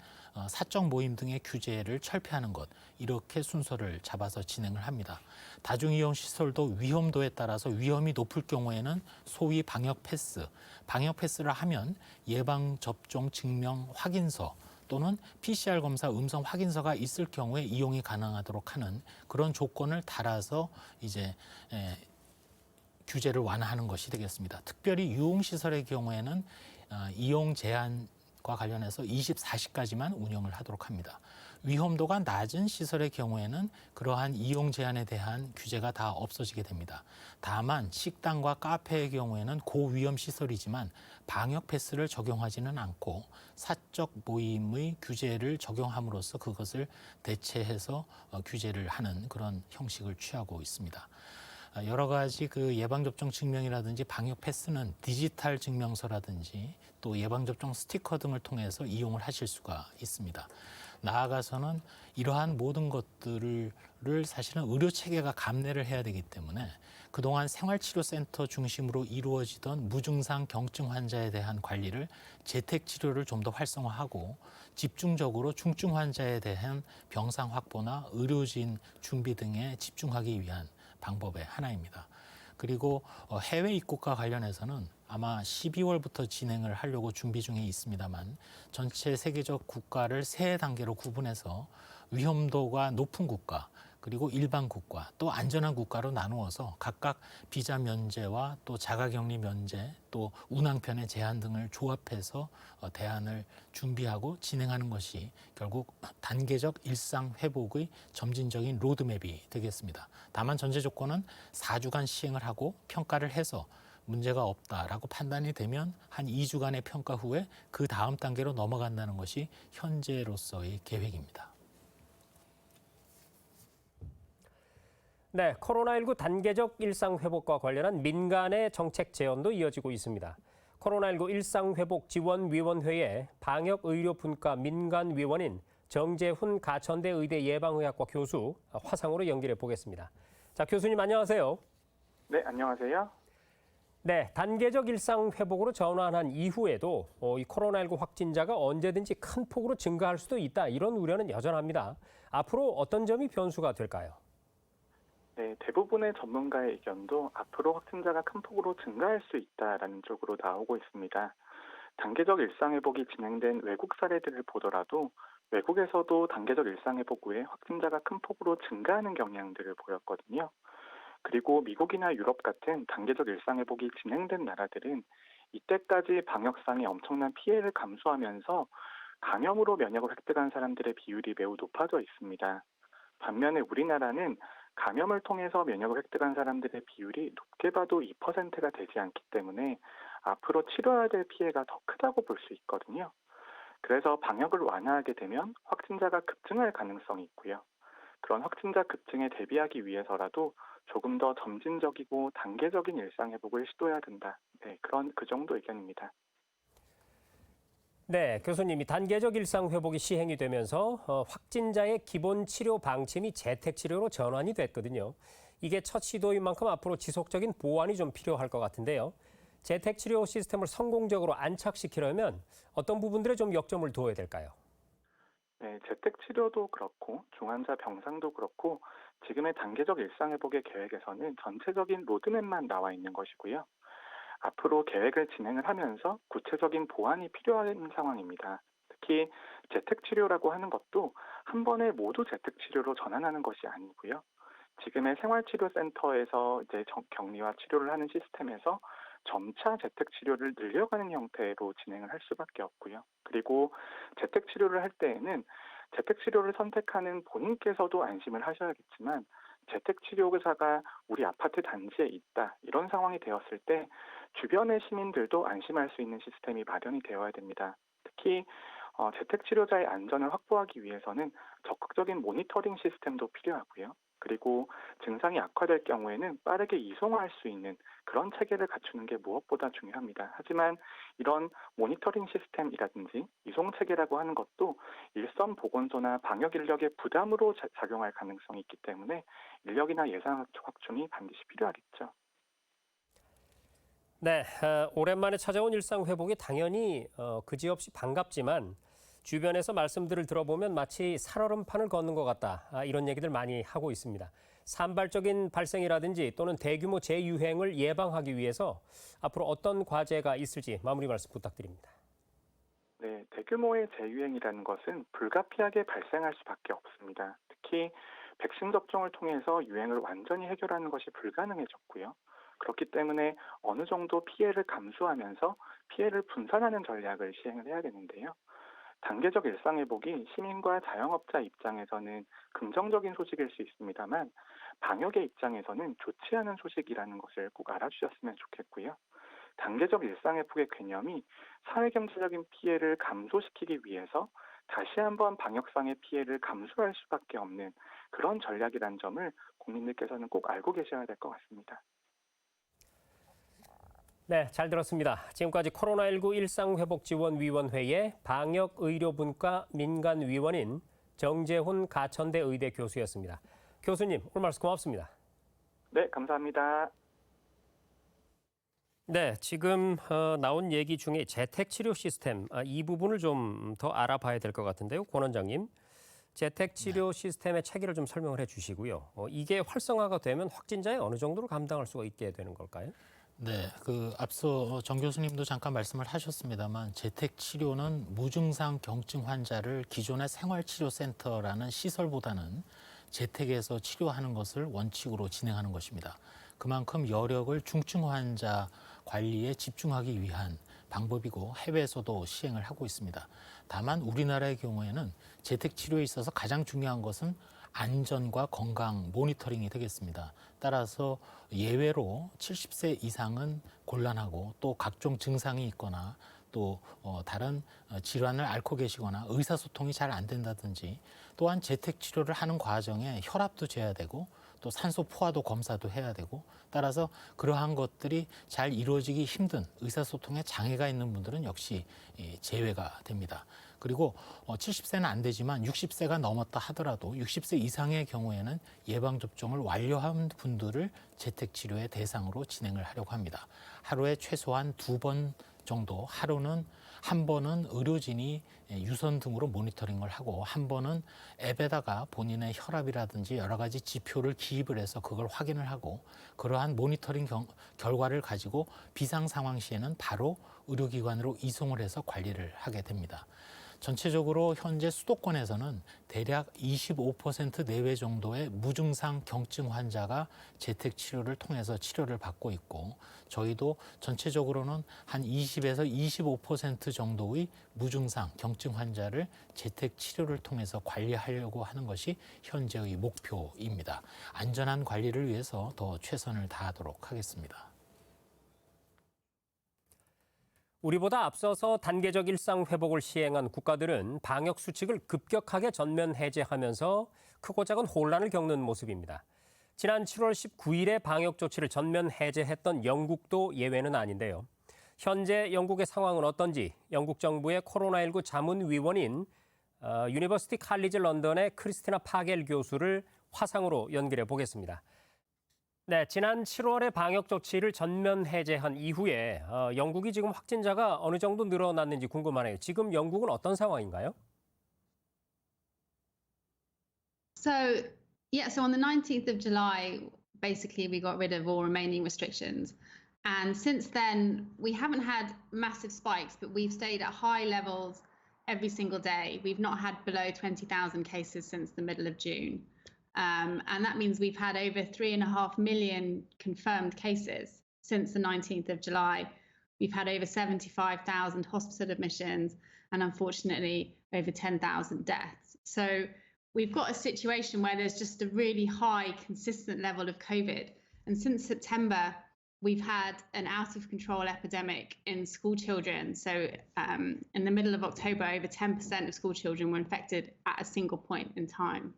사적 모임 등의 규제를 철폐하는 것 이렇게 순서를 잡아서 진행을 합니다. 다중이용시설도 위험도에 따라서 위험이 높을 경우에는 소위 방역 패스를 하면 예방접종 증명 확인서 또는 PCR 검사 음성 확인서가 있을 경우에 이용이 가능하도록 하는 그런 조건을 달아서 이제 규제를 완화하는 것이 되겠습니다. 특별히 유흥시설의 경우에는 이용 제한과 관련해서 24시까지만 운영을 하도록 합니다. 위험도가 낮은 시설의 경우에는 그러한 이용 제한에 대한 규제가 다 없어지게 됩니다. 다만 식당과 카페의 경우에는 고위험 시설이지만 방역 패스를 적용하지는 않고 사적 모임의 규제를 적용함으로써 그것을 대체해서 규제를 하는 그런 형식을 취하고 있습니다. 여러 가지 그 예방접종 증명이라든지 방역 패스는 디지털 증명서라든지 또 예방접종 스티커 등을 통해서 이용을 하실 수가 있습니다. 나아가서는 이러한 모든 것들을 사실은 의료체계가 감내를 해야 되기 때문에 그동안 생활치료센터 중심으로 이루어지던 무증상 경증 환자에 대한 관리를 재택치료를 좀 더 활성화하고 집중적으로 중증 환자에 대한 병상 확보나 의료진 준비 등에 집중하기 위한 방법의 하나입니다. 그리고 해외 입국과 관련해서는 아마 12월부터 진행을 하려고 준비 중에 있습니다만 전체 세계적 국가를 세 단계로 구분해서 위험도가 높은 국가, 그리고 일반 국가, 또 안전한 국가로 나누어서 각각 비자 면제와 또 자가격리 면제, 또 운항편의 제한 등을 조합해서 대안을 준비하고 진행하는 것이 결국 단계적 일상 회복의 점진적인 로드맵이 되겠습니다. 다만 전제 조건은 4주간 시행을 하고 평가를 해서 문제가 없다라고 판단이 되면 한 2주간의 평가 후에 그 다음 단계로 넘어간다는 것이 현재로서의 계획입니다. 네, 코로나19 단계적 일상회복과 관련한 민간의 정책 제언도 이어지고 있습니다. 코로나19 일상회복지원위원회의 방역의료분과 민간위원인 정재훈 가천대 의대 예방의학과 교수 화상으로 연결해 보겠습니다. 자, 교수님 안녕하세요. 네, 안녕하세요. 네, 단계적 일상회복으로 전환한 이후에도 이 코로나19 확진자가 언제든지 큰 폭으로 증가할 수도 있다. 이런 우려는 여전합니다. 앞으로 어떤 점이 변수가 될까요? 네, 대부분의 전문가의 의견도 앞으로 확진자가 큰 폭으로 증가할 수 있다라는 쪽으로 나오고 있습니다. 단계적 일상회복이 진행된 외국 사례들을 보더라도 외국에서도 단계적 일상회복 후에 확진자가 큰 폭으로 증가하는 경향들을 보였거든요. 그리고 미국이나 유럽 같은 단계적 일상회복이 진행된 나라들은 이때까지 방역상의 엄청난 피해를 감수하면서 감염으로 면역을 획득한 사람들의 비율이 매우 높아져 있습니다. 반면에 우리나라는 감염을 통해서 면역을 획득한 사람들의 비율이 높게 봐도 2%가 되지 않기 때문에 앞으로 치러야 될 피해가 더 크다고 볼 수 있거든요. 그래서 방역을 완화하게 되면 확진자가 급증할 가능성이 있고요. 그런 확진자 급증에 대비하기 위해서라도 조금 더 점진적이고 단계적인 일상회복을 시도해야 된다. 네, 그 정도 의견입니다. 네, 교수님이 단계적 일상회복이 시행이 되면서 확진자의 기본 치료 방침이 재택치료로 전환이 됐거든요. 이게 첫 시도인 만큼 앞으로 지속적인 보완이 좀 필요할 것 같은데요. 재택치료 시스템을 성공적으로 안착시키려면 어떤 부분들에 좀 역점을 두어야 될까요? 네, 재택치료도 그렇고 중환자 병상도 그렇고 지금의 단계적 일상회복의 계획에서는 전체적인 로드맵만 나와 있는 것이고요. 앞으로 계획을 진행을 하면서 구체적인 보완이 필요한 상황입니다. 특히 재택치료라고 하는 것도 한 번에 모두 재택치료로 전환하는 것이 아니고요. 지금의 생활치료센터에서 이제 격리와 치료를 하는 시스템에서 점차 재택치료를 늘려가는 형태로 진행을 할 수밖에 없고요. 그리고 재택치료를 할 때에는 재택치료를 선택하는 본인께서도 안심을 하셔야겠지만 재택치료의사가 우리 아파트 단지에 있다 이런 상황이 되었을 때 주변의 시민들도 안심할 수 있는 시스템이 마련이 되어야 됩니다. 특히 재택치료자의 안전을 확보하기 위해서는 적극적인 모니터링 시스템도 필요하고요. 그리고 증상이 악화될 경우에는 빠르게 이송할 수 있는 그런 체계를 갖추는 게 무엇보다 중요합니다. 하지만 이런 모니터링 시스템이라든지 이송 체계라고 하는 것도 일선 보건소나 방역 인력의 부담으로 작용할 가능성이 있기 때문에 인력이나 예산 확충이 반드시 필요하겠죠. 네, 오랜만에 찾아온 일상회복이 당연히 그지없이 반갑지만 주변에서 말씀들을 들어보면 마치 살얼음판을 걷는 것 같다. 이런 얘기들 많이 하고 있습니다. 산발적인 발생이라든지 또는 대규모 재유행을 예방하기 위해서 앞으로 어떤 과제가 있을지 마무리 말씀 부탁드립니다. 네, 대규모의 재유행이라는 것은 불가피하게 발생할 수밖에 없습니다. 특히 백신 접종을 통해서 유행을 완전히 해결하는 것이 불가능해졌고요. 그렇기 때문에 어느 정도 피해를 감수하면서 피해를 분산하는 전략을 시행을 해야 되는데요. 단계적 일상회복이 시민과 자영업자 입장에서는 긍정적인 소식일 수 있습니다만 방역의 입장에서는 좋지 않은 소식이라는 것을 꼭 알아주셨으면 좋겠고요. 단계적 일상회복의 개념이 사회경제적인 피해를 감소시키기 위해서 다시 한번 방역상의 피해를 감수할 수밖에 없는 그런 전략이라는 점을 국민들께서는 꼭 알고 계셔야 될 것 같습니다. 네, 잘 들었습니다. 지금까지 코로나19 일상회복지원위원회의 방역의료분과 민간위원인 정재훈 가천대 의대 교수였습니다. 교수님, 오늘 말씀 고맙습니다. 네, 감사합니다. 네, 지금 나온 얘기 중에 재택치료 시스템, 이 부분을 좀 더 알아봐야 될 것 같은데요. 권 원장님, 재택치료 시스템의 차이를 좀 설명을 해 주시고요. 이게 활성화가 되면 확진자의 어느 정도를 감당할 수가 있게 되는 걸까요? 네, 앞서 정 교수님도 잠깐 말씀을 하셨습니다만 재택 치료는 무증상 경증 환자를 기존의 생활치료센터라는 시설보다는 재택에서 치료하는 것을 원칙으로 진행하는 것입니다. 그만큼 여력을 중증 환자 관리에 집중하기 위한 방법이고 해외에서도 시행을 하고 있습니다. 다만 우리나라의 경우에는 재택 치료에 있어서 가장 중요한 것은 안전과 건강 모니터링이 되겠습니다. 따라서 예외로 70세 이상은 곤란하고 또 각종 증상이 있거나 또 다른 질환을 앓고 계시거나 의사소통이 잘 안 된다든지 또한 재택 치료를 하는 과정에 혈압도 재야 되고 또 산소 포화도 검사도 해야 되고 따라서 그러한 것들이 잘 이루어지기 힘든 의사소통에 장애가 있는 분들은 역시 제외가 됩니다. 그리고 70세는 안 되지만 60세가 넘었다 하더라도 60세 이상의 경우에는 예방접종을 완료한 분들을 재택치료의 대상으로 진행을 하려고 합니다. 하루에 최소한 2번 정도, 하루는 한 번은 의료진이 유선 등으로 모니터링을 하고 한 번은 앱에다가 본인의 혈압이라든지 여러 가지 지표를 기입을 해서 그걸 확인을 하고 그러한 모니터링 결과를 가지고 비상 상황 시에는 바로 의료기관으로 이송을 해서 관리를 하게 됩니다. 전체적으로 현재 수도권에서는 대략 25% 내외 정도의 무증상 경증 환자가 재택 치료를 통해서 치료를 받고 있고 저희도 전체적으로는 한 20에서 25% 정도의 무증상 경증 환자를 재택 치료를 통해서 관리하려고 하는 것이 현재의 목표입니다. 안전한 관리를 위해서 더 최선을 다하도록 하겠습니다. 우리보다 앞서서 단계적 일상 회복을 시행한 국가들은 방역 수칙을 급격하게 전면 해제하면서 크고 작은 혼란을 겪는 모습입니다. 지난 7월 19일에 방역 조치를 전면 해제했던 영국도 예외는 아닌데요. 현재 영국의 상황은 어떤지 영국 정부의 코로나19 자문위원인 유니버시티 칼리지 런던의 크리스티나 파겔 교수를 화상으로 연결해 보겠습니다. 네, 지난 7월에 방역 조치를 전면 해제한 이후에 영국이 지금 확진자가 어느 정도 늘어났는지 궁금하네요. 지금 영국은 어떤 상황인가요? So on the 19th of July, basically we got rid of all remaining restrictions. And since then, we haven't had massive spikes, but we've stayed at high levels every single day. We've not had below 20,000 cases since the middle of June. And that means we've had over 3.5 million confirmed cases since the 19th of July. We've had over 75,000 hospital admissions and unfortunately over 10,000 deaths. So we've got a situation where there's just a really high consistent level of COVID. And since September, we've had an out of control epidemic in school children. So in the middle of October, over 10% of school children were infected at a single point in time.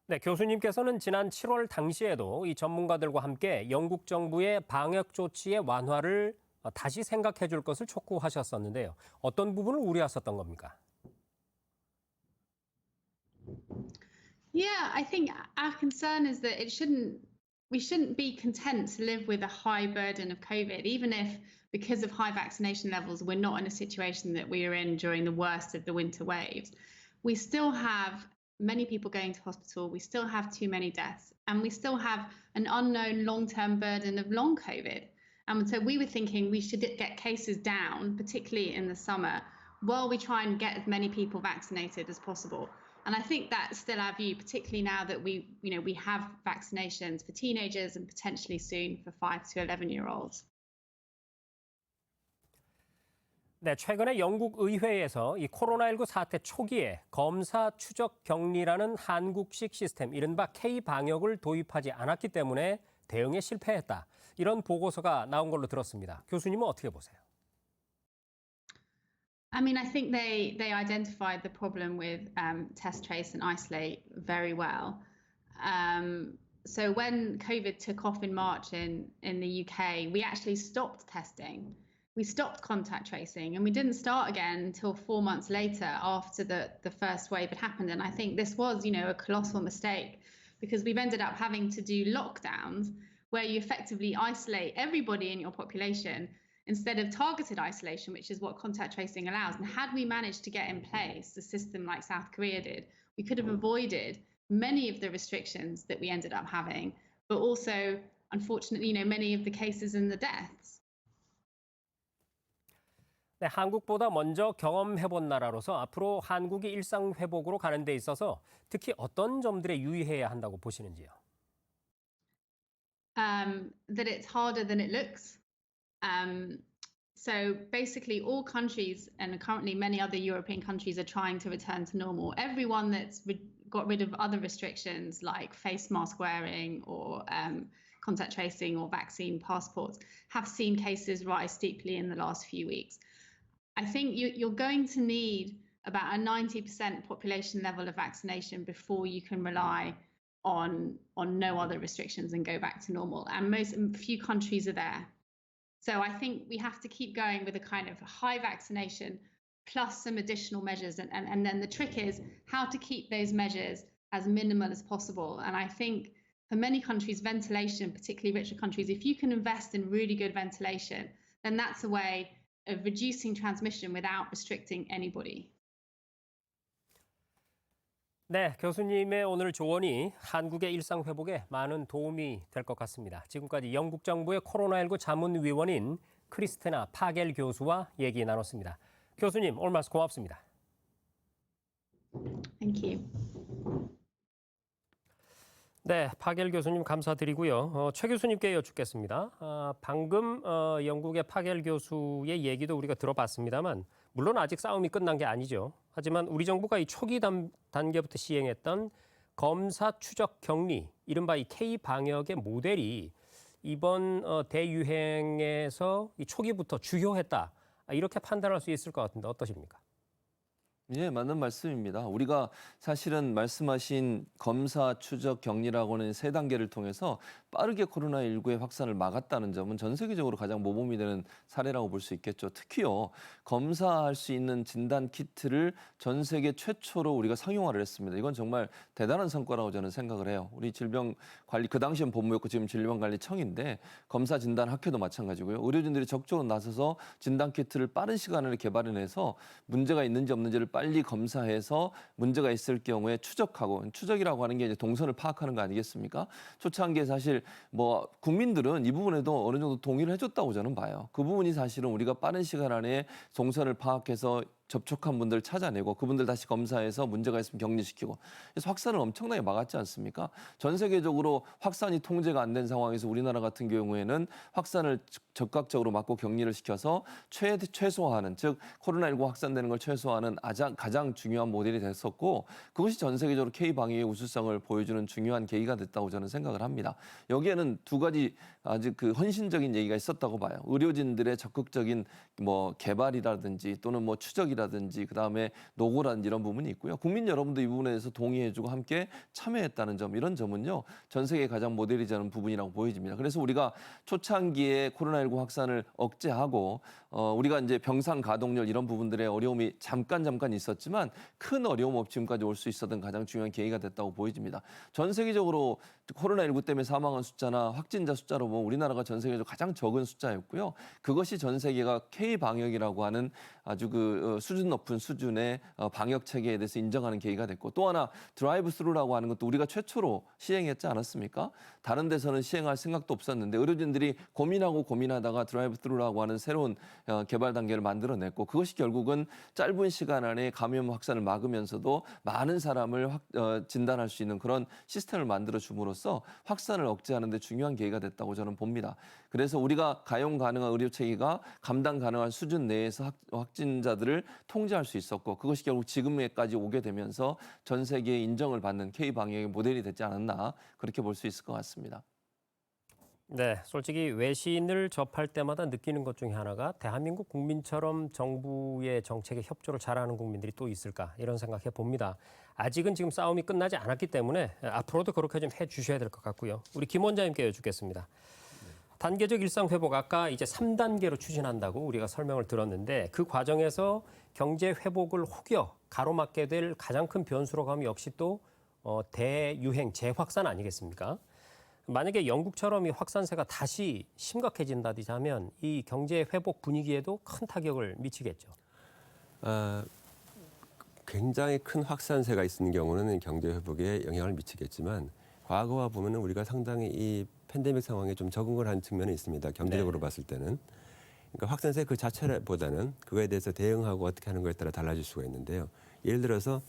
네, 교수님께서는 지난 7월 당시에도 이 전문가들과 함께 영국 정부의 방역 조치의 완화를 다시 생각해 줄 것을 촉구하셨었는데요. 어떤 부분을 우려하셨던 겁니까? Yeah, I think our concern is that we shouldn't be content to live with a high burden of COVID, even if because of high vaccination levels, we're not in a situation that we were in during the worst of the winter waves. We still have many people going to hospital, we still have too many deaths, and we still have an unknown long-term burden of long COVID. And so we were thinking we should get cases down, particularly in the summer, while we try and get as many people vaccinated as possible. And I think that's still our view, particularly now that we have vaccinations for teenagers and potentially soon for 5 to 11-year-olds. 네, 최근에 영국 의회에서 이 코로나19 사태 초기에 검사 추적 격리라는 한국식 시스템, 이른바 K-방역을 도입하지 않았기 때문에 대응에 실패했다. 이런 보고서가 나온 걸로 들었습니다. 교수님은 어떻게 보세요? I mean, I think they identified the problem with test, trace and isolate very well. So when COVID took off in March in the UK, we actually stopped testing. We stopped contact tracing and we didn't start again until 4 months later after the first wave had happened. And I think this was, a colossal mistake because we've ended up having to do lockdowns where you effectively isolate everybody in your population instead of targeted isolation, which is what contact tracing allows. And had we managed to get in place a system like South Korea did, we could have avoided many of the restrictions that we ended up having, but also, unfortunately, many of the cases and the deaths. 네, 한국보다 먼저 경험해본 나라로서 앞으로 한국이 일상 회복으로 가는 데 있어서 특히 어떤 점들에 유의해야 한다고 보시는지요? That it's harder than it looks. So basically, all countries and currently many other European countries are trying to return to normal. Everyone that's got rid of other restrictions like face mask wearing or contact tracing or vaccine passports have seen cases rise steeply in the last few weeks. I think you're going to need about a 90% population level of vaccination before you can rely on no other restrictions and go back to normal. And few countries are there. So I think we have to keep going with a kind of high vaccination plus some additional measures. And then the trick is how to keep those measures as minimal as possible. And I think for many countries, ventilation, particularly richer countries, if you can invest in really good ventilation, then that's a way of reducing transmission without restricting anybody. 네, 교수님의 오늘 조언이 한국의 일상 회복에 많은 도움이 될 것 같습니다. 지금까지 영국 정부의 코로나19 자문위원인 크리스티나 파겔 교수와 얘기 나눴습니다. 교수님, 오늘 말씀 고맙습니다. Thank you. 네, 파겔 교수님 감사드리고요. 최 교수님께 여쭙겠습니다. 방금 영국의 파겔 교수의 얘기도 우리가 들어봤습니다만 물론 아직 싸움이 끝난 게 아니죠. 하지만 우리 정부가 이 초기 단계부터 시행했던 검사 추적 격리, 이른바 이 K-방역의 모델이 이번 대유행에서 이 초기부터 주요했다. 이렇게 판단할 수 있을 것 같은데 어떠십니까? 예, 맞는 말씀입니다. 우리가 사실은 말씀하신 검사, 추적, 격리라고 하는 세 단계를 통해서 빠르게 코로나19의 확산을 막았다는 점은 전 세계적으로 가장 모범이 되는 사례라고 볼 수 있겠죠. 특히요, 검사할 수 있는 진단 키트를 전 세계 최초로 우리가 상용화를 했습니다. 이건 정말 대단한 성과라고 저는 생각을 해요. 우리 질병관리, 그 당시엔 법무였고 지금 질병관리청인데 검사 진단 학회도 마찬가지고요. 의료진들이 적극적으로 나서서 진단 키트를 빠른 시간 안에 개발해내서 문제가 있는지 없는지를 빨리 검사해서 문제가 있을 경우에 추적하고, 추적이라고 하는 게 이제 동선을 파악하는 거 아니겠습니까? 초창기에 사실 뭐 국민들은 이 부분에도 어느 정도 동의를 해줬다고 저는 봐요. 그 부분이 사실은 우리가 빠른 시간 안에 동선을 파악해서 접촉한 분들 찾아내고 그분들 다시 검사해서 문제가 있으면 격리시키고, 그래서 확산을 엄청나게 막았지 않습니까? 전 세계적으로 확산이 통제가 안 된 상황에서 우리나라 같은 경우에는 확산을 적극적으로 막고 격리를 시켜서 최소화하는, 즉 코로나19 확산되는 걸 최소화하는 가장 중요한 모델이 됐었고, 그것이 전 세계적으로 K-방역의 우수성을 보여주는 중요한 계기가 됐다고 저는 생각을 합니다. 여기에는 두 가지 아주 그 헌신적인 얘기가 있었다고 봐요. 의료진들의 적극적인 뭐 개발이라든지 또는 뭐 추적이라든지 그다음에 노고라든지 이런 부분이 있고요. 국민 여러분도 이 부분에 대해서 동의해주고 함께 참여했다는 점, 이런 점은요, 전 세계 가장 모델이 되는 부분이라고 보여집니다. 그래서 우리가 초창기에 코로나19 확산을 억제하고 우리가 이제 병상 가동률 이런 부분들의 어려움이 잠깐 있었지만 큰 어려움 없이 지금까지 올 수 있었던 가장 중요한 계기가 됐다고 보여집니다. 전 세계적으로 코로나19 때문에 사망한 숫자나 확진자 숫자로 보면 우리나라가 전 세계적으로 가장 적은 숫자였고요. 그것이 전 세계가 K-방역이라고 하는 아주 그 수준 높은 수준의 방역 체계에 대해서 인정하는 계기가 됐고, 또 하나 드라이브 스루라고 하는 것도 우리가 최초로 시행했지 않았습니까? 다른 데서는 시행할 생각도 없었는데 의료진들이 고민하다가 드라이브 스루라고 하는 새로운 개발 단계를 만들어냈고, 그것이 결국은 짧은 시간 안에 감염 확산을 막으면서도 많은 사람을 진단할 수 있는 그런 시스템을 만들어 줌으로써 확산을 억제하는 데 중요한 계기가 됐다고 저는 봅니다. 그래서 우리가 가용 가능한 의료 체계가 감당 가능한 수준 내에서 확진자들을 통제할 수 있었고, 그것이 결국 지금에까지 오게 되면서 전 세계의 인정을 받는 K-방역의 모델이 됐지 않았나, 그렇게 볼 수 있을 것 같습니다. 네, 솔직히 외신을 접할 때마다 느끼는 것 중에 하나가 대한민국 국민처럼 정부의 정책에 협조를 잘하는 국민들이 또 있을까, 이런 생각해 봅니다. 아직은 지금 싸움이 끝나지 않았기 때문에 앞으로도 그렇게 좀 해주셔야 될 것 같고요. 우리 김 원장님께 여쭙겠습니다. 단계적 일상 회복, 아까 이제 3단계로 추진한다고 우리가 설명을 들었는데 그 과정에서 경제 회복을 혹여 가로막게 될 가장 큰 변수로 가면 역시 또 대유행, 재확산 아니겠습니까? 만약에 영국처럼 이 확산세가 다시 심각해진다든지 하면 이 경제 회복 분위기에도 큰 타격을 미치겠죠. 굉장히 큰 확산세가 있는 경우는 경제 회복에 영향을 미치겠지만, 과거와 보면은 우리가 상당히 이 팬데믹 상황에 좀 적응을 한 측면이 있습니다. 경제적으로 봤을 때는. 그러니까 확산세 그 자체보다는 그거에 대해서 대응하고 어떻게 하는 거에 따라 달라질 수가 있는데요. 예를 들어서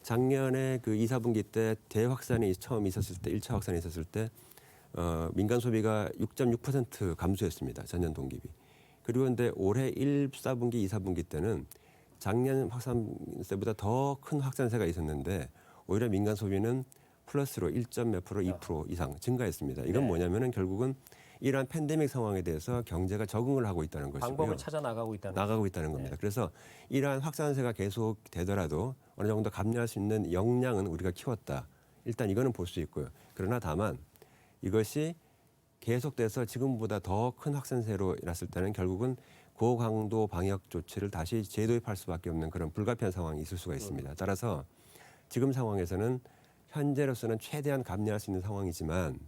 작년에 그 2, 4분기 때 대확산이 처음 있었을 때 1차 확산이 있었을 때 민간 소비가 6.6% 감소했습니다. 전년 동기비. 그리고 근데 올해 1, 4분기, 2, 4분기 때는 작년 확산세보다 더 큰 확산세가 있었는데 오히려 민간 소비는 플러스로 1.몇 %, 2% 이상 증가했습니다. 이건 네. 뭐냐면은 결국은 이러한 팬데믹 상황에 대해서 경제가 적응을 하고 있다는 것이고요. 방법을 찾아 나가고 있다는 겁니다. 그래서 이러한 확산세가 계속 되더라도 어느 정도 감내할 수 있는 역량은 우리가 키웠다. 일단 이거는 볼 수 있고요. 그러나 다만 이것이 계속돼서 지금보다 더 큰 확산세로 났을 때는 결국은 고강도 방역 조치를 다시 재도입할 수밖에 없는 그런 불가피한 상황이 있을 수가 있습니다. 따라서 지금 상황에서는 현재로서는 최대한 감내할 수 있는 상황이지만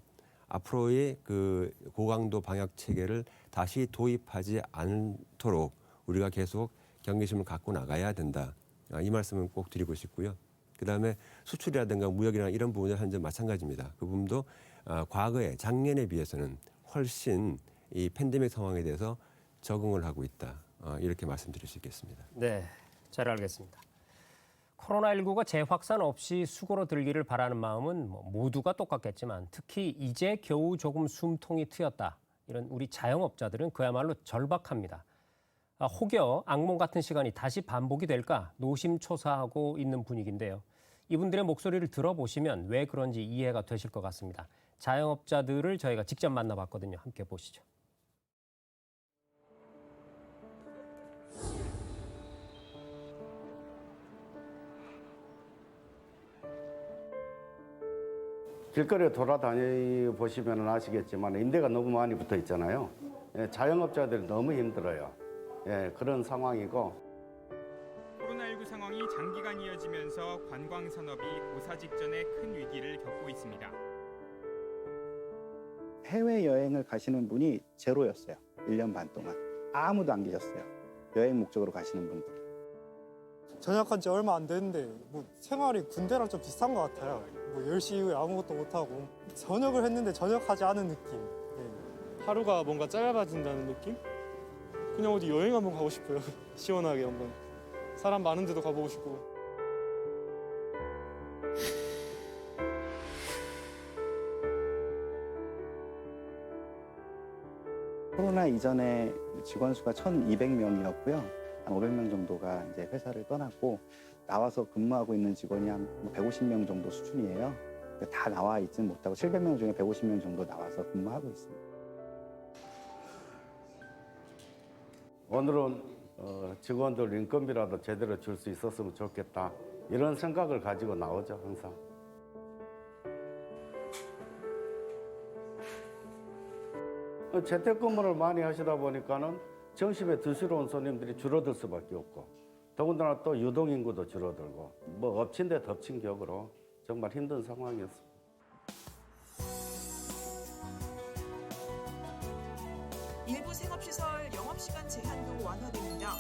앞으로의 그 고강도 방역 체계를 다시 도입하지 않도록 우리가 계속 경계심을 갖고 나가야 된다. 이 말씀은 꼭 드리고 싶고요. 그다음에 수출이라든가 무역이나 이런 부분은 현재 마찬가지입니다. 그 부분도 과거에 작년에 비해서는 훨씬 이 팬데믹 상황에 대해서 적응을 하고 있다. 이렇게 말씀드릴 수 있겠습니다. 네, 잘 알겠습니다. 코로나19가 재확산 없이 수그러들기를 바라는 마음은 모두가 똑같겠지만 특히 이제 겨우 조금 숨통이 트였다. 이런 우리 자영업자들은 그야말로 절박합니다. 혹여 악몽 같은 시간이 다시 반복이 될까 노심초사하고 있는 분위기인데요. 이분들의 목소리를 들어보시면 왜 그런지 이해가 되실 것 같습니다. 자영업자들을 저희가 직접 만나봤거든요. 함께 보시죠. 길거리에 돌아다니 보시면 아시겠지만 임대가 너무 많이 붙어 있잖아요. 자영업자들이 너무 힘들어요. 그런 상황이고. 코로나19 상황이 장기간 이어지면서 관광 산업이 고사 직전의 큰 위기를 겪고 있습니다. 해외여행을 가시는 분이 제로였어요. 1년 반 동안. 아무도 안 계셨어요. 여행 목적으로 가시는 분들. 전역한 지 얼마 안 됐는데 뭐 생활이 군대랑 좀 비슷한 것 같아요. 뭐 10시 이후에 아무것도 못하고 전역을 했는데 전역하지 않은 느낌. 하루가 뭔가 짧아진다는 느낌? 그냥 어디 여행 한번 가고 싶어요. 시원하게 한번. 사람 많은 데도 가보고 싶고. 코로나 이전에 직원 수가 1,200명이었고요. 한 500명 정도가 이제 회사를 떠났고 나와서 근무하고 있는 직원이 한 150명 정도 수준이에요. 다 나와 있지는 못하고 700명 중에 150명 정도 나와서 근무하고 있습니다. 오늘은 직원들 인건비라도 제대로 줄 수 있었으면 좋겠다. 이런 생각을 가지고 나오죠, 항상. 재택근무를 많이 하시다 보니까는 점심에 드시러 온 손님들이 줄어들 수밖에 없고 더군다나 또 유동인구도 줄어들고 뭐 엎친 데 덮친 격으로 정말 힘든 상황이었습니다. 일부 생업시설 영업시간 제한도 완화됩니다.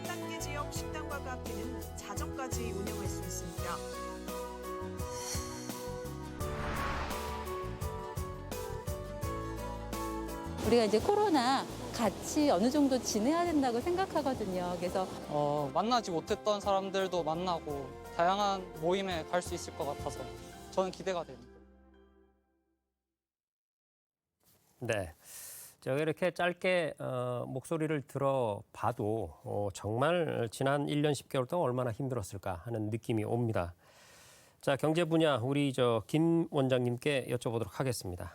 3단계 지역 식당과 카페는 자정까지 운영할 수 있습니다. 우리가 이제 코로나 같이 어느 정도 지내야 된다고 생각하거든요. 그래서 만나지 못했던 사람들도 만나고 다양한 모임에 갈 수 있을 것 같아서 저는 기대가 됩니다. 네, 제가 이렇게 짧게 목소리를 들어봐도 정말 지난 1년 10개월 동안 얼마나 힘들었을까 하는 느낌이 옵니다. 자, 경제 분야 우리 김 원장님께 여쭤보도록 하겠습니다.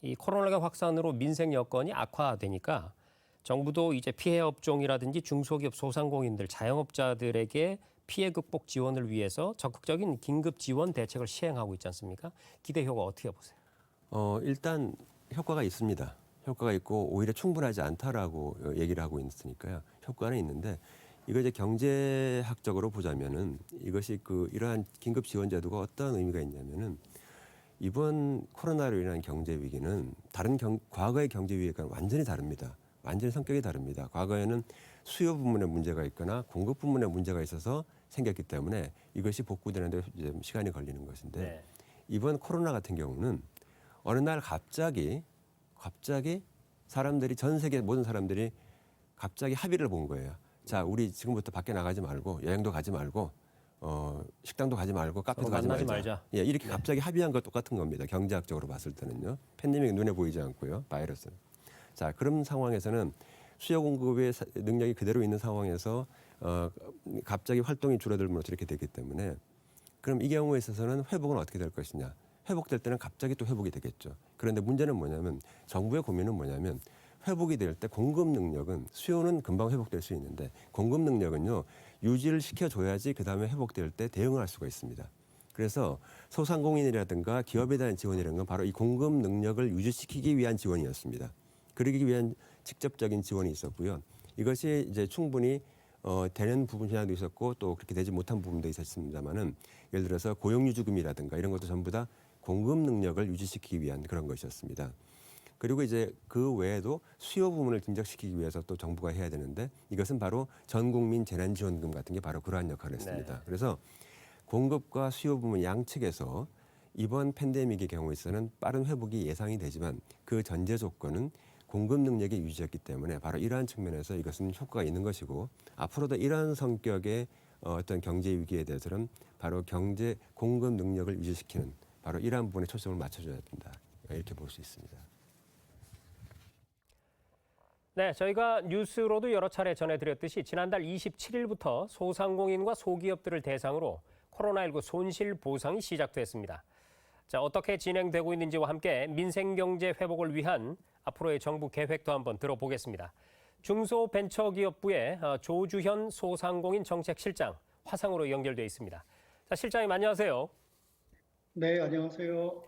이 코로나 확산으로 민생 여건이 악화되니까 정부도 이제 피해 업종이라든지 중소기업 소상공인들, 자영업자들에게 피해 극복 지원을 위해서 적극적인 긴급 지원 대책을 시행하고 있지 않습니까? 기대 효과 어떻게 보세요? 일단 효과가 있습니다. 효과가 있고 오히려 충분하지 않다라고 얘기를 하고 있으니까요. 효과는 있는데 이거 이제 경제학적으로 보자면은 이것이 이러한 긴급 지원 제도가 어떤 의미가 있냐면은 이번 코로나로 인한 경제 위기는 다른 과거의 경제 위기와는 완전히 다릅니다. 완전히 성격이 다릅니다. 과거에는 수요 부문에 문제가 있거나 공급 부문에 문제가 있어서 생겼기 때문에 이것이 복구되는 데 이제 시간이 걸리는 것인데 이번 코로나 같은 경우는 어느 날 갑자기 사람들이 전 세계 모든 사람들이 갑자기 합의를 본 거예요. 자, 우리 지금부터 밖에 나가지 말고 여행도 가지 말고 식당도 가지 말고 카페도 가지 말자. 예, 이렇게 갑자기 합의한 거 똑같은 겁니다. 경제학적으로 봤을 때는요. 팬데믹이 눈에 보이지 않고요. 바이러스는. 자, 그런 상황에서는 수요 공급의 능력이 그대로 있는 상황에서 갑자기 활동이 줄어들면서 이렇게 되기 때문에 그럼 이 경우에 있어서는 회복은 어떻게 될 것이냐. 회복될 때는 갑자기 또 회복이 되겠죠. 그런데 문제는 뭐냐면 정부의 고민은 뭐냐면 회복이 될 때 공급 능력은 수요는 금방 회복될 수 있는데 공급 능력은요. 유지를 시켜줘야지 그다음에 회복될 때 대응을 할 수가 있습니다. 그래서 소상공인이라든가 기업에 대한 지원이라는 건 바로 이 공급 능력을 유지시키기 위한 지원이었습니다. 그러기 위한 직접적인 지원이 있었고요. 이것이 이제 충분히 되는 부분도 있었고 또 그렇게 되지 못한 부분도 있었습니다만은 예를 들어서 고용유주금이라든가 이런 것도 전부 다 공급 능력을 유지시키기 위한 그런 것이었습니다. 그리고 이제 그 외에도 수요 부분을 진작시키기 위해서 또 정부가 해야 되는데 이것은 바로 전국민 재난지원금 같은 게 바로 그러한 역할을 했습니다. 네. 그래서 공급과 수요 부분 양측에서 이번 팬데믹의 경우에 있어서는 빠른 회복이 예상이 되지만 그 전제 조건은 공급 능력이 유지였기 때문에 바로 이러한 측면에서 이것은 효과가 있는 것이고 앞으로도 이러한 성격의 어떤 경제 위기에 대해서는 바로 경제 공급 능력을 유지시키는 바로 이러한 부분에 초점을 맞춰줘야 된다. 이렇게 볼 수 있습니다. 네, 저희가 뉴스로도 여러 차례 전해드렸듯이 지난달 27일부터 소상공인과 소기업들을 대상으로 코로나19 손실 보상이 시작됐습니다. 자, 어떻게 진행되고 있는지와 함께 민생경제 회복을 위한 앞으로의 정부 계획도 한번 들어보겠습니다. 중소벤처기업부의 조주현 소상공인 정책실장 화상으로 연결돼 있습니다. 자, 실장님 안녕하세요. 네, 안녕하세요.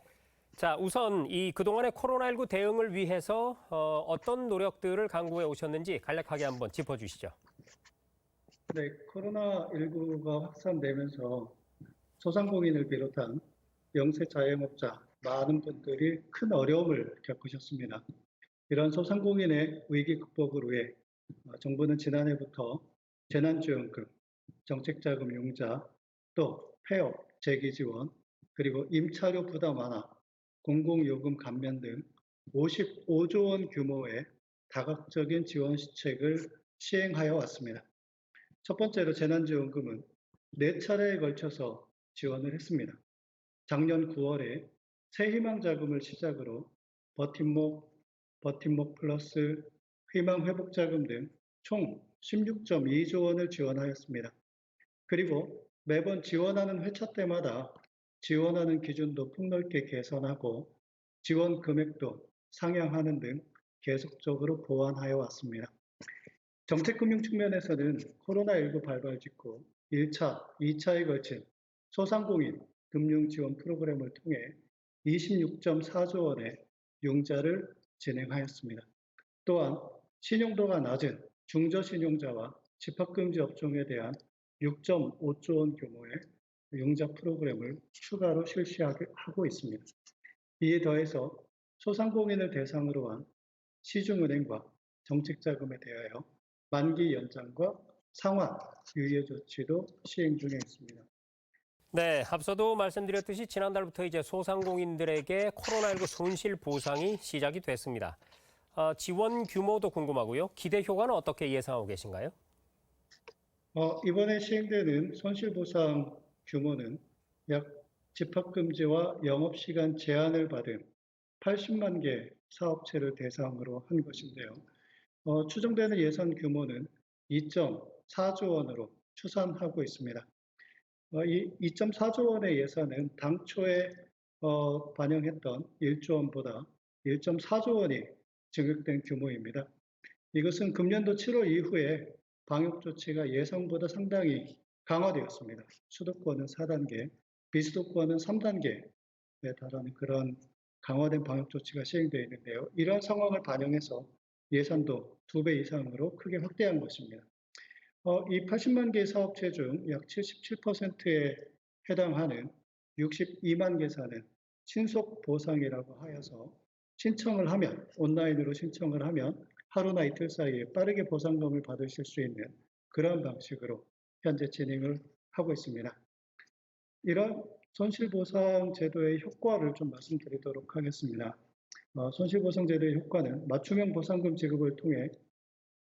자, 우선 이 그동안의 코로나19 대응을 위해서 어떤 노력들을 강구해 오셨는지 간략하게 한번 짚어주시죠. 네, 코로나19가 확산되면서 소상공인을 비롯한 영세 자영업자 많은 분들이 큰 어려움을 겪으셨습니다. 이런 소상공인의 위기 극복을 위해 정부는 지난해부터 재난지원금, 정책자금 융자, 또 폐업, 재기지원, 그리고 임차료 부담 완화, 공공요금 감면 등 55조 원 규모의 다각적인 지원 시책을 시행하여 왔습니다. 첫 번째로 재난지원금은 4차례에 걸쳐서 지원을 했습니다. 작년 9월에 새희망자금을 시작으로 버팀목 플러스 희망회복자금 등 총 16.2조 원을 지원하였습니다. 그리고 매번 지원하는 회차 때마다 지원하는 기준도 폭넓게 개선하고 지원 금액도 상향하는 등 계속적으로 보완하여 왔습니다. 정책금융 측면에서는 코로나19 발발 직후 1차, 2차에 걸친 소상공인 금융 지원 프로그램을 통해 26.4조 원의 융자를 진행하였습니다. 또한 신용도가 낮은 중저신용자와 집합금지 업종에 대한 6.5조 원 규모의 융자 프로그램을 추가로 실시하고 있습니다. 이에 더해서 소상공인을 대상으로 한 시중은행과 정책자금에 대하여 만기 연장과 상환, 유예 조치도 시행 중에 있습니다. 네, 앞서도 말씀드렸듯이 지난달부터 이제 소상공인들에게 코로나19 손실 보상이 시작이 됐습니다. 지원 규모도 궁금하고요. 기대 효과는 어떻게 예상하고 계신가요? 이번에 시행되는 손실보상 규모는 약 집합금지와 영업시간 제한을 받은 80만 개 사업체를 대상으로 한 것인데요. 추정되는 예산 규모는 2.4조 원으로 추산하고 있습니다. 이 2.4조 원의 예산은 당초에 반영했던 1조 원보다 1.4조 원이 증액된 규모입니다. 이것은 금년도 7월 이후에 방역 조치가 예상보다 상당히 강화되었습니다. 수도권은 4단계, 비수도권은 3단계에 달하는 그런 강화된 방역 조치가 시행되어 있는데요. 이러한 상황을 반영해서 예산도 2배 이상으로 크게 확대한 것입니다. 이 80만 개 사업체 중 약 77%에 해당하는 62만 개사는 신속 보상이라고 하여서 신청을 하면 온라인으로 신청을 하면 하루나 이틀 사이에 빠르게 보상금을 받으실 수 있는 그런 방식으로 현재 진행을 하고 있습니다. 이런 손실보상 제도의 효과를 좀 말씀드리도록 하겠습니다. 손실보상제도의 효과는 맞춤형 보상금 지급을 통해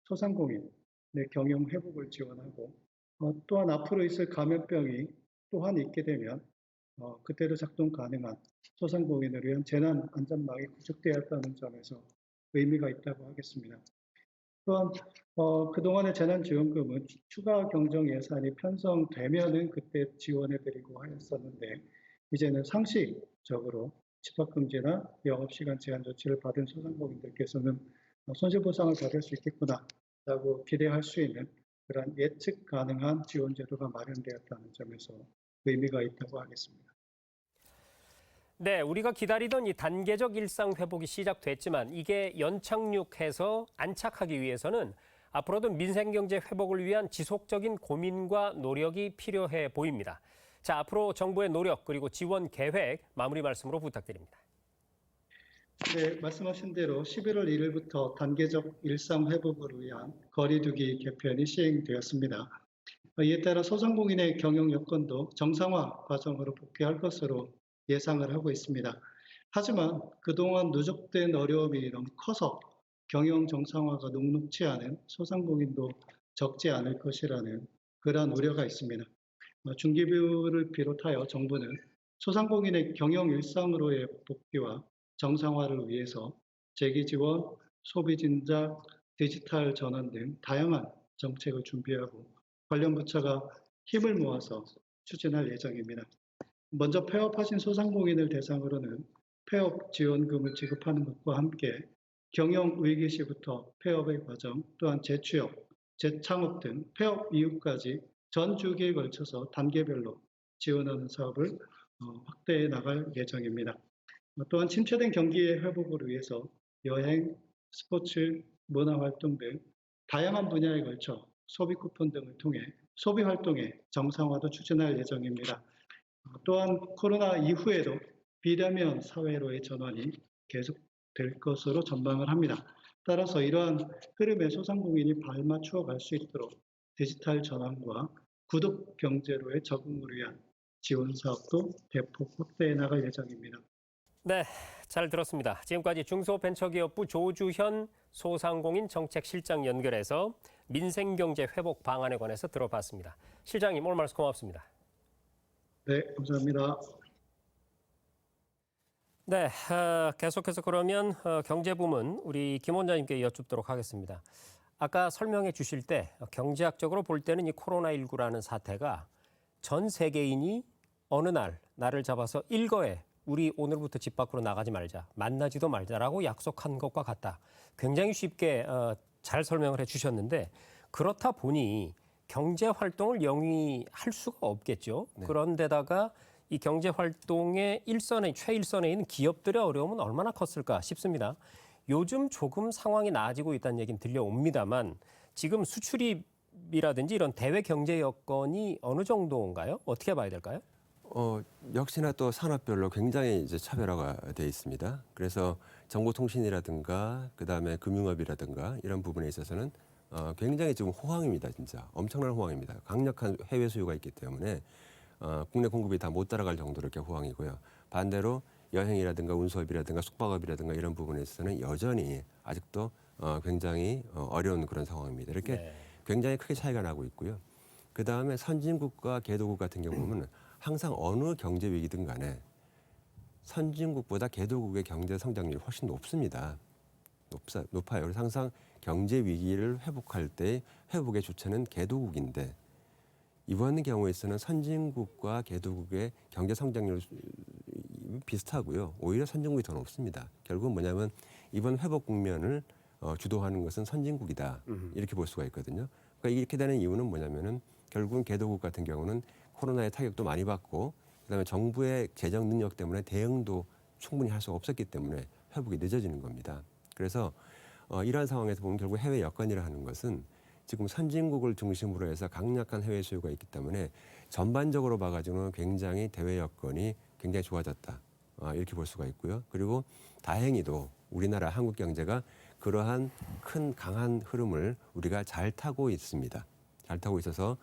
소상공인의 경영 회복을 지원하고 또한 앞으로 있을 감염병이 또한 있게 되면 그때도 작동 가능한 소상공인을 위한 재난 안전망이 구축되어야 한다는 점에서 의미가 있다고 하겠습니다. 또한 그동안의 재난지원금은 추가 경정 예산이 편성되면은 그때 지원해드리고 하였었는데 이제는 상시적으로 집합금지나 영업시간 제한 조치를 받은 소상공인들께서는 손실보상을 받을 수 있겠구나라고 기대할 수 있는 그런 예측 가능한 지원 제도가 마련되었다는 점에서 의미가 있다고 하겠습니다. 네, 우리가 기다리던 이 단계적 일상 회복이 시작됐지만 이게 연착륙해서 안착하기 위해서는 앞으로도 민생경제 회복을 위한 지속적인 고민과 노력이 필요해 보입니다. 자, 앞으로 정부의 노력 그리고 지원 계획 마무리 말씀으로 부탁드립니다. 네, 말씀하신 대로 11월 1일부터 단계적 일상 회복을 위한 거리두기 개편이 시행되었습니다. 이에 따라 소상공인의 경영 여건도 정상화 과정으로 복귀할 것으로 예상을 하고 있습니다. 하지만 그동안 누적된 어려움이 너무 커서 경영 정상화가 녹록치 않은 소상공인도 적지 않을 것이라는 그러한 우려가 있습니다. 중기부를 비롯하여 정부는 소상공인의 경영 일상으로의 복귀와 정상화를 위해서 재기 지원, 소비 진작, 디지털 전환 등 다양한 정책을 준비하고 관련 부처가 힘을 모아서 추진할 예정입니다. 먼저 폐업하신 소상공인을 대상으로는 폐업 지원금을 지급하는 것과 함께 경영 위기 시부터 폐업의 과정, 또한 재취업, 재창업 등 폐업 이후까지 전 주기에 걸쳐서 단계별로 지원하는 사업을 확대해 나갈 예정입니다. 또한 침체된 경기의 회복을 위해서 여행, 스포츠, 문화활동 등 다양한 분야에 걸쳐 소비 쿠폰 등을 통해 소비 활동의 정상화도 추진할 예정입니다. 또한 코로나 이후에도 비대면 사회로의 전환이 계속될 것으로 전망을 합니다. 따라서 이러한 흐름에 소상공인이 발맞추어 갈 수 있도록 디지털 전환과 구독 경제로의 적응을 위한 지원 사업도 대폭 확대해 나갈 예정입니다. 네, 잘 들었습니다. 지금까지 중소벤처기업부 조주현 소상공인 정책실장 연결해서 민생경제 회복 방안에 관해서 들어봤습니다. 실장님, 오늘 말씀 고맙습니다. 네, 감사합니다. 네, 계속해서 그러면 경제부문 우리 김 원장님께 여쭙도록 하겠습니다. 아까 설명해 주실 때 경제학적으로 볼 때는 이 코로나19라는 사태가 전 세계인이 어느 날을 잡아서 일거에 우리 오늘부터 집 밖으로 나가지 말자, 만나지도 말자라고 약속한 것과 같다. 굉장히 쉽게 잘 설명을 해주셨는데 그렇다 보니 경제 활동을 영위할 수가 없겠죠. 네. 그런데다가 이 경제 활동의 최일선에 있는 기업들의 어려움은 얼마나 컸을까 싶습니다. 요즘 조금 상황이 나아지고 있다는 얘기는 들려옵니다만 지금 수출입이라든지 이런 대외 경제 여건이 어느 정도인가요? 어떻게 봐야 될까요? 역시나 또 산업별로 굉장히 이제 차별화가 돼 있습니다. 그래서 정보통신이라든가 그다음에 금융업이라든가 이런 부분에 있어서는 굉장히 지금 호황입니다. 진짜 엄청난 호황입니다. 강력한 해외 수요가 있기 때문에 국내 공급이 다 못 따라갈 정도로 이렇게 호황이고요. 반대로 여행이라든가 운수업이라든가 숙박업이라든가 이런 부분에 있어서는 여전히 아직도 굉장히 어려운 그런 상황입니다. 이렇게 굉장히 크게 차이가 나고 있고요. 그다음에 선진국과 개도국 같은 경우는 항상 어느 경제 위기든 간에 선진국보다 개도국의 경제 성장률이 훨씬 높습니다. 높아요. 그래서 항상 경제 위기를 회복할 때 회복의 주체는 개도국인데 이번 경우에서는 선진국과 개도국의 경제 성장률 비슷하고요. 오히려 선진국이 더 높습니다. 결국은 뭐냐면 이번 회복 국면을 주도하는 것은 선진국이다. 이렇게 볼 수가 있거든요. 그러니까 이렇게 되는 이유는 뭐냐면은 결국은 개도국 같은 경우는 코로나의 타격도 많이 받고 그다음에 정부의 재정 능력 때문에 대응도 충분히 할 수가 없었기 때문에 회복이 늦어지는 겁니다. 그래서 이러한 상황에서 보면 결국 해외 여건이라는 것은 지금 선진국을 중심으로 해서 강력한 해외 수요가 있기 때문에 전반적으로 봐가지고는 굉장히 대외 여건이 굉장히 좋아졌다. 이렇게 볼 수가 있고요. 그리고 다행히도 우리나라 한국 경제가 그러한 큰 강한 흐름을 우리가 잘 타고 있습니다. 잘 타고 있어서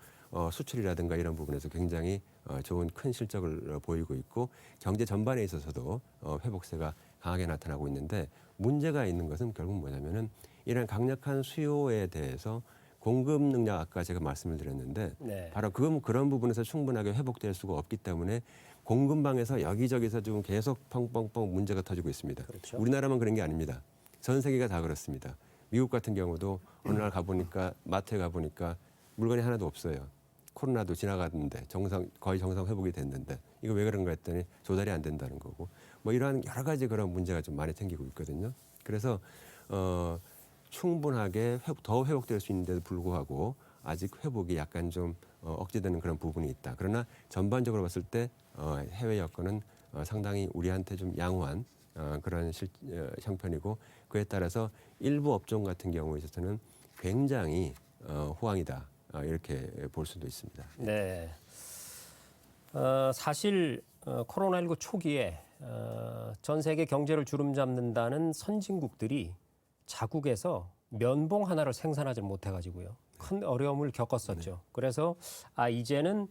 수출이라든가 이런 부분에서 굉장히 좋은 큰 실적을 보이고 있고 경제 전반에 있어서도 회복세가 강하게 나타나고 있는데 문제가 있는 것은 결국 뭐냐면은 이런 강력한 수요에 대해서 공급 능력 아까 제가 말씀을 드렸는데 네. 바로 그런 부분에서 충분하게 회복될 수가 없기 때문에 공급망에서 여기저기서 지금 계속 펑펑펑 문제가 터지고 있습니다. 그렇죠. 우리나라만 그런 게 아닙니다. 전 세계가 다 그렇습니다. 미국 같은 경우도 어느 날 가보니까 마트에 가보니까 물건이 하나도 없어요. 코로나도 지나갔는데 거의 정상 회복이 됐는데 이거 왜 그런가 했더니 조달이 안 된다는 거고 뭐 이러한 여러 가지 그런 문제가 좀 많이 생기고 있거든요. 그래서 충분하게 더 회복될 수 있는데도 불구하고 아직 회복이 약간 좀 억제되는 그런 부분이 있다. 그러나 전반적으로 봤을 때 해외 여건은 상당히 우리한테 좀 양호한 그런 형편이고 그에 따라서 일부 업종 같은 경우에 있어서는 굉장히 호황이다. 이렇게 볼 수도 있습니다. 네. 사실 코로나19 초기에 전 세계 경제를 주름잡는다는 선진국들이 자국에서 면봉 하나를 생산하지 못해가지고요. 큰 어려움을 겪었었죠. 그래서 이제는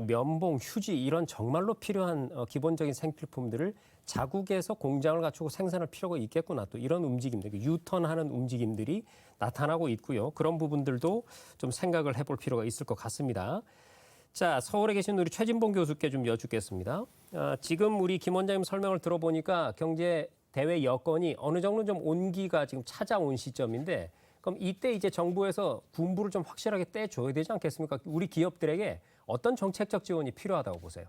면봉, 휴지 이런 정말로 필요한 기본적인 생필품들을 자국에서 공장을 갖추고 생산할 필요가 있겠구나. 또 이런 움직임들, 유턴하는 움직임들이 나타나고 있고요. 그런 부분들도 좀 생각을 해볼 필요가 있을 것 같습니다. 자, 서울에 계신 우리 최진봉 교수께 좀 여쭙겠습니다. 지금 우리 김 원장님 설명을 들어보니까 경제 대외 여건이 어느 정도 좀 온기가 지금 찾아온 시점인데 그럼 이때 이제 정부에서 군부를 좀 확실하게 떼줘야 되지 않겠습니까? 우리 기업들에게 어떤 정책적 지원이 필요하다고 보세요?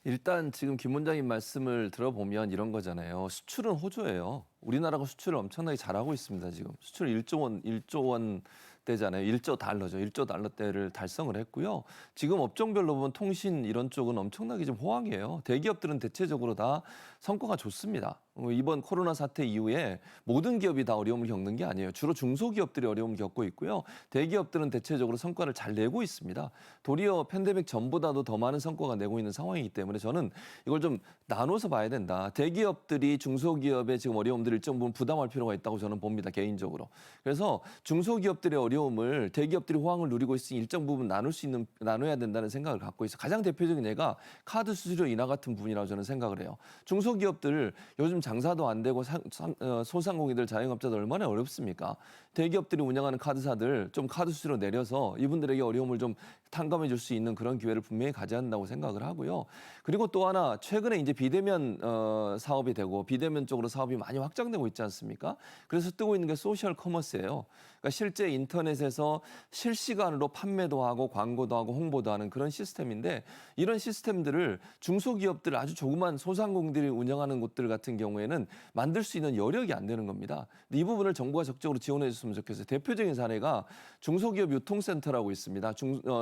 일단 지금 김 원장님 말씀을 들어보면 이런 거잖아요. 수출은 호조예요. 우리나라가 수출을 엄청나게 잘하고 있습니다. 지금 수출 1조 원 대잖아요. 1조 달러죠. 1조 달러대를 달성을 했고요. 지금 업종별로 보면 통신 이런 쪽은 엄청나게 좀 호황이에요. 대기업들은 대체적으로 다 성과가 좋습니다. 이번 코로나 사태 이후에 모든 기업이 다 어려움을 겪는 게 아니에요. 주로 중소기업들이 어려움을 겪고 있고요. 대기업들은 대체적으로 성과를 잘 내고 있습니다. 도리어 팬데믹 전보다도 더 많은 성과가 내고 있는 상황이기 때문에 저는 이걸 좀 나눠서 봐야 된다. 대기업들이 중소기업의 지금 어려움들을 일정 부분 부담할 필요가 있다고 저는 봅니다. 개인적으로. 그래서 중소기업들의 어려움을 대기업들이 호황을 누리고 있으니 일정 부분 나눠야 된다는 생각을 갖고 있어요. 가장 대표적인 예가 카드 수수료 인하 같은 부분이라고 저는 생각을 해요. 중소기업들 요즘 장사도 안 되고 소상공인들 자영업자들 얼마나 어렵습니까? 대기업들이 운영하는 카드사들 좀 카드 수수료 내려서 이분들에게 어려움을 좀 탕감해 줄 수 있는 그런 기회를 분명히 가져야 한다고 생각을 하고요. 그리고 또 하나 최근에 이제 비대면 사업이 되고 비대면 쪽으로 사업이 많이 확장되고 있지 않습니까? 그래서 뜨고 있는 게 소셜 커머스예요. 그러니까 실제 인터넷에서 실시간으로 판매도 하고 광고도 하고 홍보도 하는 그런 시스템인데 이런 시스템들을 중소기업들 아주 조그만 소상공인들이 운영하는 곳들 같은 경우에는 만들 수 있는 여력이 안 되는 겁니다. 근데 이 부분을 정부가 적극적으로 지원해 줬으면 좋겠어요. 대표적인 사례가 중소기업 유통센터라고 있습니다.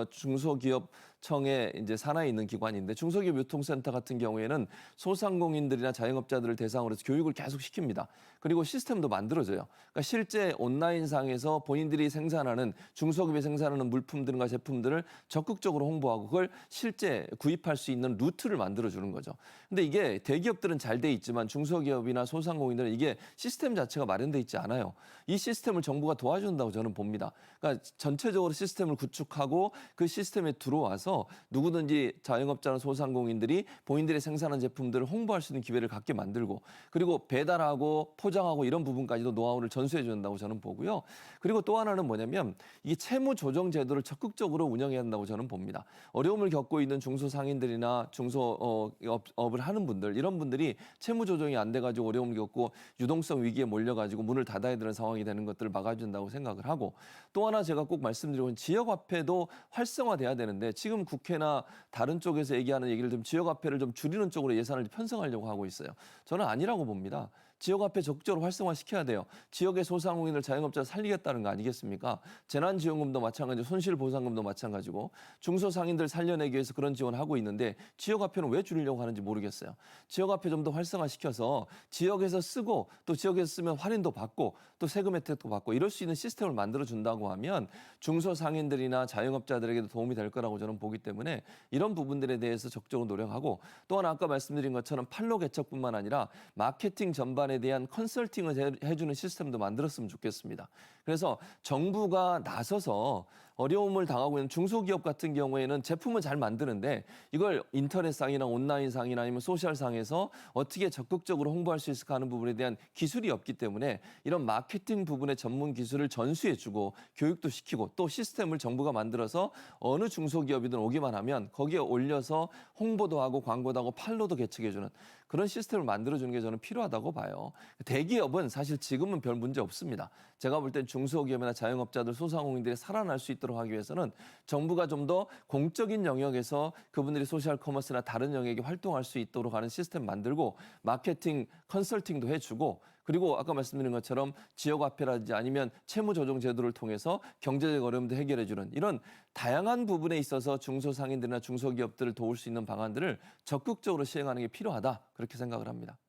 중소기업청에 이제 산하에 있는 기관인데 중소기업 유통센터 같은 경우에는 소상공인들이나 자영업자들을 대상으로 해서 교육을 계속 시킵니다. 그리고 시스템도 만들어져요. 그러니까 실제 온라인상에서 본인들이 생산하는 중소기업이 생산하는 물품들과 제품들을 적극적으로 홍보하고 그걸 실제 구입할 수 있는 루트를 만들어주는 거죠. 근데 이게 대기업들은 잘 돼 있지만 중소기업이나 소상공인들은 이게 시스템 자체가 마련돼 있지 않아요. 이 시스템을 정부가 도와준다고 저는 봅니다. 그러니까 전체적으로 시스템을 구축하고 그 시스템에 들어와서 누구든지 자영업자나 소상공인들이 본인들이 생산한 제품들을 홍보할 수 있는 기회를 갖게 만들고 그리고 배달하고 포장하고 이런 부분까지도 노하우를 전수해 준다고 저는 보고요. 그리고 또 하나는 뭐냐면 이 채무 조정 제도를 적극적으로 운영해야 한다고 저는 봅니다. 어려움을 겪고 있는 중소상인들이나 중소업을 하는 분들 이런 분들이 채무 조정이 안 돼가지고 어려움을 겪고 유동성 위기에 몰려가지고 문을 닫아야 되는 상황이 되는 것들을 막아준다고 생각을 하고 또 하나 제가 꼭 말씀드리고 있는 지역화폐도 활성화돼야 되는데 지금 국회나 다른 쪽에서 얘기하는 얘기를 좀 지역화폐를 좀 줄이는 쪽으로 예산을 편성하려고 하고 있어요. 저는 아니라고 봅니다. 지역화폐 적극적으로 활성화시켜야 돼요. 지역의 소상공인들 자영업자 살리겠다는 거 아니겠습니까? 재난지원금도 마찬가지고 손실보상금도 마찬가지고 중소상인들 살려내기 위해서 그런 지원을 하고 있는데 지역화폐는 왜 줄이려고 하는지 모르겠어요. 지역화폐 좀 더 활성화시켜서 지역에서 쓰고 또 지역에서 쓰면 할인도 받고 또 세금 혜택도 받고 이럴 수 있는 시스템을 만들어준다고 하면 중소상인들이나 자영업자들에게도 도움이 될 거라고 저는 보기 때문에 이런 부분들에 대해서 적극적으로 노력하고 또 하나 아까 말씀드린 것처럼 판로 개척뿐만 아니라 마케팅 전반에 대한 컨설팅을 해주는 시스템도 만들었으면 좋겠습니다. 그래서 정부가 나서서 어려움을 당하고 있는 중소기업 같은 경우에는 제품을 잘 만드는데 이걸 인터넷상이나 온라인상이나 아니면 소셜상에서 어떻게 적극적으로 홍보할 수 있을까 하는 부분에 대한 기술이 없기 때문에 이런 마케팅 부분의 전문 기술을 전수해주고 교육도 시키고 또 시스템을 정부가 만들어서 어느 중소기업이든 오기만 하면 거기에 올려서 홍보도 하고 광고도 하고 판로도 개척해주는 그런 시스템을 만들어주는 게 저는 필요하다고 봐요. 대기업은 사실 지금은 별 문제 없습니다. 제가 볼 땐 중소기업이나 자영업자들, 소상공인들이 살아날 수 있도록 하기 위해서는 정부가 좀 더 공적인 영역에서 그분들이 소셜 커머스나 다른 영역에 활동할 수 있도록 하는 시스템 만들고 마케팅, 컨설팅도 해주고 그리고 아까 말씀드린 것처럼 지역화폐라든지 아니면 채무조정 제도를 통해서 경제적 어려움도 해결해주는 이런 다양한 부분에 있어서 중소상인들이나 중소기업들을 도울 수 있는 방안들을 적극적으로 시행하는 게 필요하다 그렇게 생각을 합니다.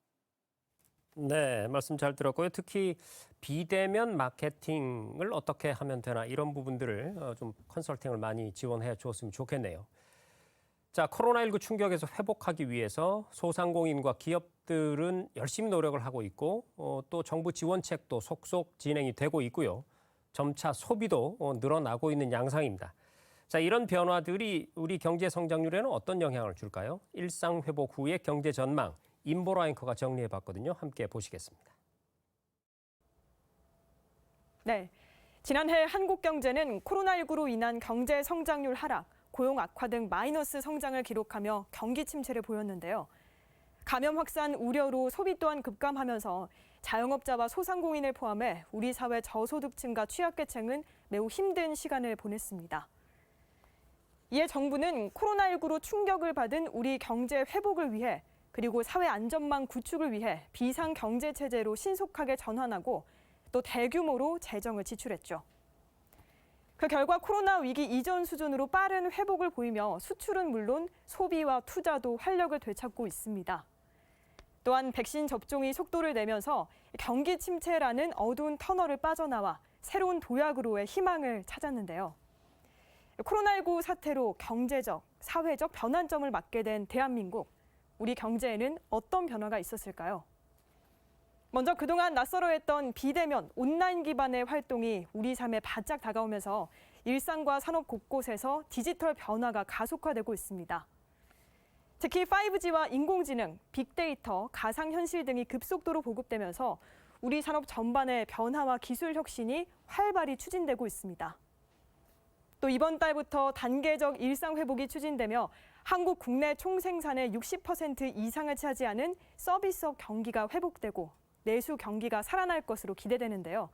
네, 말씀 잘 들었고요. 특히 비대면 마케팅을 어떻게 하면 되나 이런 부분들을 좀 컨설팅을 많이 지원해 주었으면 좋겠네요. 자, 코로나19 충격에서 회복하기 위해서 소상공인과 기업들은 열심히 노력을 하고 있고 또 정부 지원책도 속속 진행이 되고 있고요. 점차 소비도 늘어나고 있는 양상입니다. 자, 이런 변화들이 우리 경제 성장률에는 어떤 영향을 줄까요? 일상 회복 후의 경제 전망, 임보라 앵커가 정리해봤거든요. 함께 보시겠습니다. 네, 지난해 한국 경제는 코로나19로 인한 경제 성장률 하락, 고용 악화 등 마이너스 성장을 기록하며 경기 침체를 보였는데요. 감염 확산 우려로 소비 또한 급감하면서 자영업자와 소상공인을 포함해 우리 사회 저소득층과 취약계층은 매우 힘든 시간을 보냈습니다. 이에 정부는 코로나19로 충격을 받은 우리 경제 회복을 위해 그리고 사회 안전망 구축을 위해 비상경제체제로 신속하게 전환하고 또 대규모로 재정을 지출했죠. 그 결과 코로나 위기 이전 수준으로 빠른 회복을 보이며 수출은 물론 소비와 투자도 활력을 되찾고 있습니다. 또한 백신 접종이 속도를 내면서 경기 침체라는 어두운 터널을 빠져나와 새로운 도약으로의 희망을 찾았는데요. 코로나19 사태로 경제적, 사회적 변환점을 맞게 된 대한민국, 우리 경제에는 어떤 변화가 있었을까요? 먼저 그동안 낯설어 했던 비대면, 온라인 기반의 활동이 우리 삶에 바짝 다가오면서 일상과 산업 곳곳에서 디지털 변화가 가속화되고 있습니다. 특히 5G와 인공지능, 빅데이터, 가상현실 등이 급속도로 보급되면서 우리 산업 전반의 변화와 기술 혁신이 활발히 추진되고 있습니다. 또 이번 달부터 단계적 일상 회복이 추진되며 한국 국내 총생산의 60% 이상을 차지하는 서비스업 경기가 회복되고 내수 경기가 살아날 것으로 기대되는데요.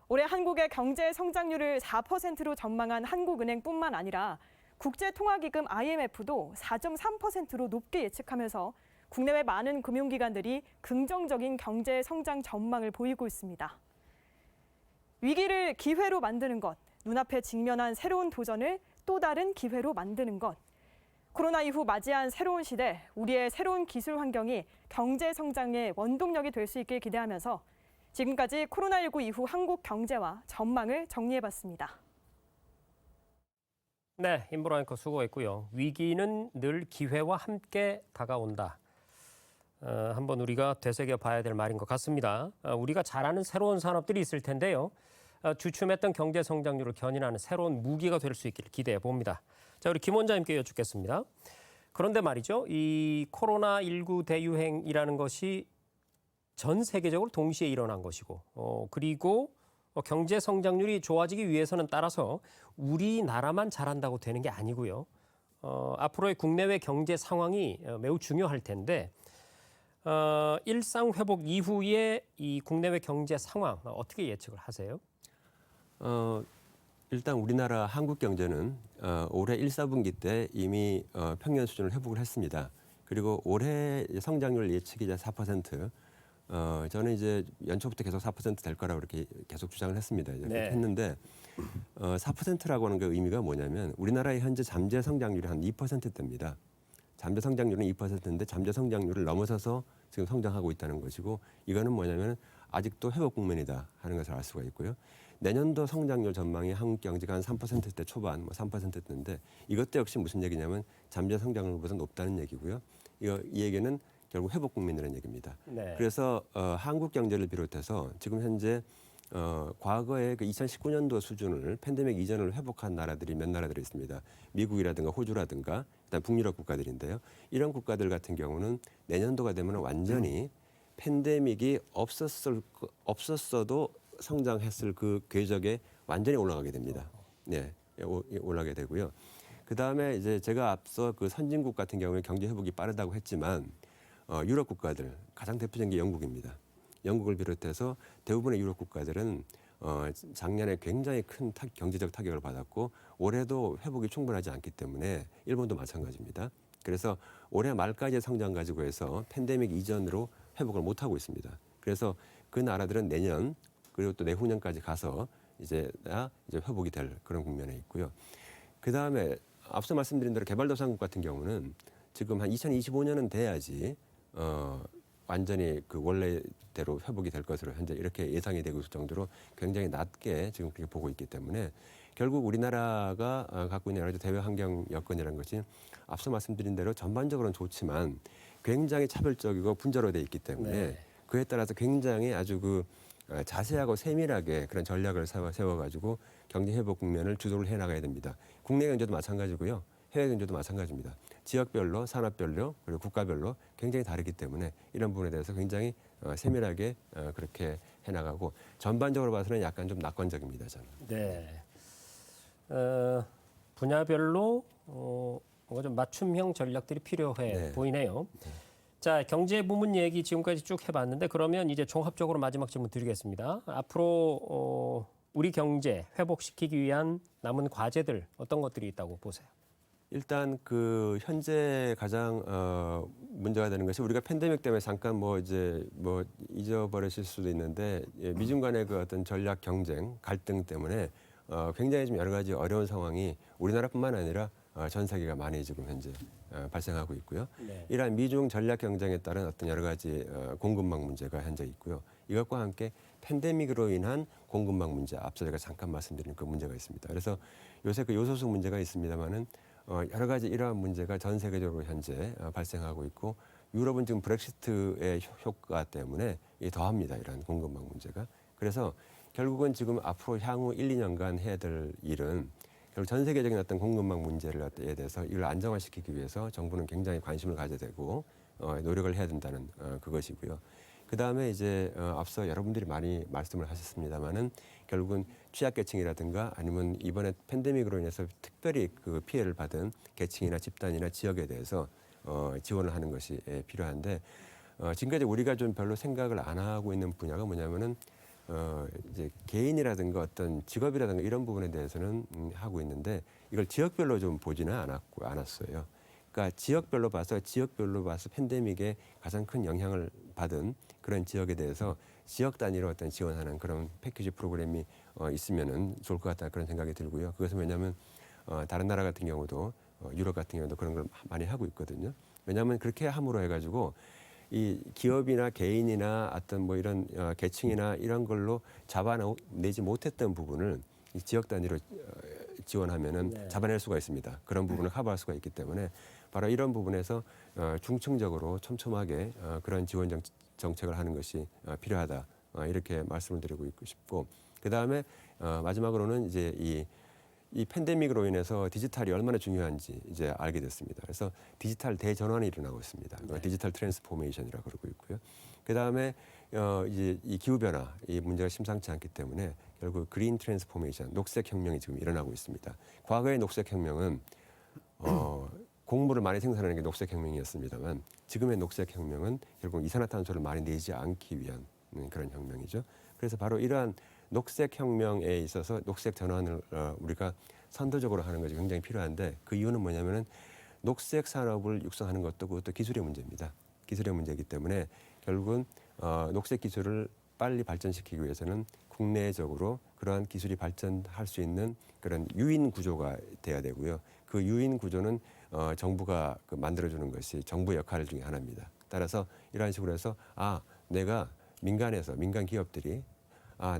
올해 한국의 경제 성장률을 4%로 전망한 한국은행뿐만 아니라 국제통화기금 IMF도 4.3%로 높게 예측하면서 국내외 많은 금융기관들이 긍정적인 경제 성장 전망을 보이고 있습니다. 위기를 기회로 만드는 것, 눈앞에 직면한 새로운 도전을 또 다른 기회로 만드는 것. 코로나 이후 맞이한 새로운 시대, 우리의 새로운 기술 환경이 경제 성장의 원동력이 될 수 있길 기대하면서 지금까지 코로나19 이후 한국 경제와 전망을 정리해봤습니다. 네, 임보라 앵커 수고했고요. 위기는 늘 기회와 함께 다가온다. 한번 우리가 되새겨 봐야 될 말인 것 같습니다. 우리가 잘 아는 새로운 산업들이 있을 텐데요. 주춤했던 경제 성장률을 견인하는 새로운 무기가 될 수 있기를 기대해 봅니다. 자, 우리 김 원장님께 여쭙겠습니다. 그런데 말이죠, 이 코로나19 대유행이라는 것이 전 세계적으로 동시에 일어난 것이고, 그리고 경제 성장률이 좋아지기 위해서는 따라서 우리나라만 잘한다고 되는 게 아니고요. 앞으로의 국내외 경제 상황이 매우 중요할 텐데, 일상 회복 이후에 이 국내외 경제 상황 어떻게 예측을 하세요? 일단 우리나라 한국 경제는 올해 1, 4분기 때 이미 평년 수준을 회복을 했습니다. 그리고 올해 성장률 예측이 이제 4%. 저는 이제 연초부터 계속 4% 될 거라고 이렇게 계속 주장을 했습니다. 이제 그렇게 했는데 4%라고 하는 그 의미가 뭐냐면 우리나라의 현재 잠재 성장률이 한 2%대입니다. 잠재 성장률은 2%인데 잠재 성장률을 넘어서서 지금 성장하고 있다는 것이고 이거는 뭐냐면 아직도 회복 국면이다 하는 것을 알 수가 있고요. 내년도 성장률 전망이 한국 경제가 한 3%대 초반, 3%대인데 이것도 역시 무슨 얘기냐면 잠재 성장률보다 높다는 얘기고요. 이 얘기는 결국 회복 국면이라는 얘기입니다. 네. 그래서 한국 경제를 비롯해서 지금 현재 과거에 그 2019년도 수준을 팬데믹 이전을 회복한 나라들이 몇 나라들이 있습니다. 미국이라든가 호주라든가 일단 북유럽 국가들인데요. 이런 국가들 같은 경우는 내년도가 되면 완전히 팬데믹이 없었어도 성장했을 그 궤적에 완전히 올라가게 됩니다. 네, 올라가게 되고요. 그 다음에 이제 제가 앞서 그 선진국 같은 경우에 경제 회복이 빠르다고 했지만 유럽 국가들 가장 대표적인 게 영국입니다. 영국을 비롯해서 대부분의 유럽 국가들은 작년에 굉장히 큰 경제적 타격을 받았고 올해도 회복이 충분하지 않기 때문에 일본도 마찬가지입니다. 그래서 올해 말까지의 성장 가지고 해서 팬데믹 이전으로 회복을 못하고 있습니다. 그래서 그 나라들은 내년 그리고 또 내후년까지 가서 이제 회복이 될 그런 국면에 있고요. 그 다음에 앞서 말씀드린 대로 개발도상국 같은 경우는 지금 한 2025년은 돼야지 완전히 그 원래대로 회복이 될 것으로 현재 이렇게 예상이 되고 있을 정도로 굉장히 낮게 지금 그렇게 보고 있기 때문에 결국 우리나라가 갖고 있는 여러 가지 대외 환경 여건이라는 것이 앞서 말씀드린 대로 전반적으로는 좋지만 굉장히 차별적이고 분자로 돼 있기 때문에 그에 따라서 굉장히 아주 그 자세하고 세밀하게 그런 전략을 세워가지고 경제 회복 국면을 주도를 해나가야 됩니다. 국내 경제도 마찬가지고요. 해외 경제도 마찬가지입니다. 지역별로, 산업별로, 그리고 국가별로 굉장히 다르기 때문에 이런 부분에 대해서 굉장히 세밀하게 그렇게 해나가고 전반적으로 봐서는 약간 좀 낙관적입니다. 저는. 네. 분야별로 뭔가 좀 맞춤형 전략들이 필요해 보이네요. 자, 경제 부문 얘기 지금까지 쭉 해봤는데 그러면 이제 종합적으로 마지막 질문 드리겠습니다. 앞으로 우리 경제 회복시키기 위한 남은 과제들 어떤 것들이 있다고 보세요? 일단 그 현재 가장 문제가 되는 것이 우리가 팬데믹 때문에 잠깐 잊어버리실 수도 있는데 미중 간의 그 어떤 전략 경쟁 갈등 때문에 굉장히 좀 여러 가지 어려운 상황이 우리나라뿐만 아니라 전 세계가 많이 지금 현재 발생하고 있고요. 이러한 미중 전략 경쟁에 따른 어떤 여러 가지 공급망 문제가 현재 있고요. 이것과 함께 팬데믹으로 인한 공급망 문제, 앞서 제가 잠깐 말씀드린 그 문제가 있습니다. 그래서 요새 그 요소수 문제가 있습니다만은 여러 가지 이러한 문제가 전 세계적으로 현재 발생하고 있고 유럽은 지금 브렉시트의 효과 때문에 더합니다. 이러한 공급망 문제가. 그래서 결국은 지금 앞으로 향후 1, 2년간 해야 될 일은 결국 전 세계적인 어떤 공급망 문제에 대해서 이걸 안정화시키기 위해서 정부는 굉장히 관심을 가져야 되고 노력을 해야 된다는 그것이고요. 그 다음에 이제 앞서 여러분들이 많이 말씀을 하셨습니다만은 결국은 취약계층이라든가 아니면 이번에 팬데믹으로 인해서 특별히 그 피해를 받은 계층이나 집단이나 지역에 대해서 지원을 하는 것이 필요한데 지금까지 우리가 좀 별로 생각을 안 하고 있는 분야가 뭐냐면은 이제 개인이라든가 어떤 직업이라든가 이런 부분에 대해서는 하고 있는데 이걸 지역별로 좀 보지는 않았어요. 그러니까 지역별로 봐서 팬데믹에 가장 큰 영향을 받은 그런 지역에 대해서 지역 단위로 어떤 지원하는 그런 패키지 프로그램이 있으면은 좋을 것 같다 그런 생각이 들고요. 그것은 왜냐하면 다른 나라 같은 경우도 유럽 같은 경우도 그런 걸 많이 하고 있거든요. 왜냐하면 그렇게 함으로 해가지고 이 기업이나 개인이나 어떤 뭐 이런 계층이나 이런 걸로 잡아내지 못했던 부분을 이 지역 단위로 지원하면은 잡아낼 수가 있습니다. 그런 부분을 커버할 수가 있기 때문에 바로 이런 부분에서 중층적으로 촘촘하게 그런 지원 정책을 하는 것이 필요하다 이렇게 말씀을 드리고 싶고 그 다음에 마지막으로는 이제 이 팬데믹으로 인해서 디지털이 얼마나 중요한지 이제 알게 됐습니다. 그래서 디지털 대전환이 일어나고 있습니다. 디지털 트랜스포메이션이라고 그러고 있고요. 그 다음에 이제 이 기후 변화 이 문제가 심상치 않기 때문에 결국 그린 트랜스포메이션 녹색 혁명이 지금 일어나고 있습니다. 과거의 녹색 혁명은 곡물을 많이 생산하는 게 녹색 혁명이었습니다만 지금의 녹색 혁명은 결국 이산화탄소를 많이 내지 않기 위한 그런 혁명이죠. 그래서 바로 이러한 녹색 혁명에 있어서 녹색 전환을 우리가 선도적으로 하는 것이 굉장히 필요한데 그 이유는 뭐냐면은 녹색 산업을 육성하는 것도 그것도 기술의 문제입니다. 기술의 문제이기 때문에 결국은 녹색 기술을 빨리 발전시키기 위해서는 국내적으로 그러한 기술이 발전할 수 있는 그런 유인 구조가 돼야 되고요. 그 유인 구조는 정부가 만들어주는 것이 정부의 역할 중에 하나입니다. 따라서 이러한 식으로 해서 내가 민간 기업들이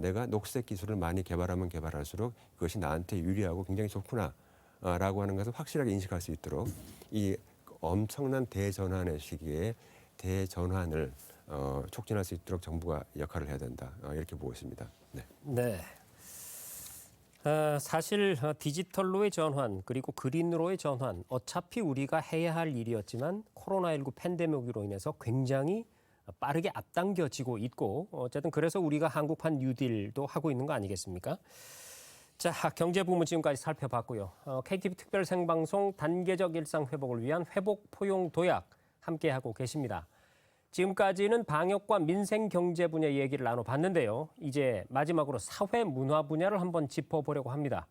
내가 녹색 기술을 많이 개발하면 개발할수록 그것이 나한테 유리하고 굉장히 좋구나 라고 하는 것을 확실하게 인식할 수 있도록 이 엄청난 대전환의 시기에 대전환을 촉진할 수 있도록 정부가 역할을 해야 된다. 이렇게 보고 있습니다. 네. 네. 사실 디지털로의 전환 그리고 그린으로의 전환 어차피 우리가 해야 할 일이었지만 코로나19 팬데믹으로 인해서 굉장히 빠르게 앞당겨지고 있고 어쨌든 그래서 우리가 한국판 뉴딜도 하고 있는 거 아니겠습니까? 자, 경제부문 지금까지 살펴봤고요. KTV 특별 생방송 단계적 일상 회복을 위한 회복 포용 도약 함께하고 계십니다. 지금까지는 방역과 민생 경제 분야 얘기를 나눠봤는데요. 이제 마지막으로 사회 문화 분야를 한번 짚어보려고 합니다.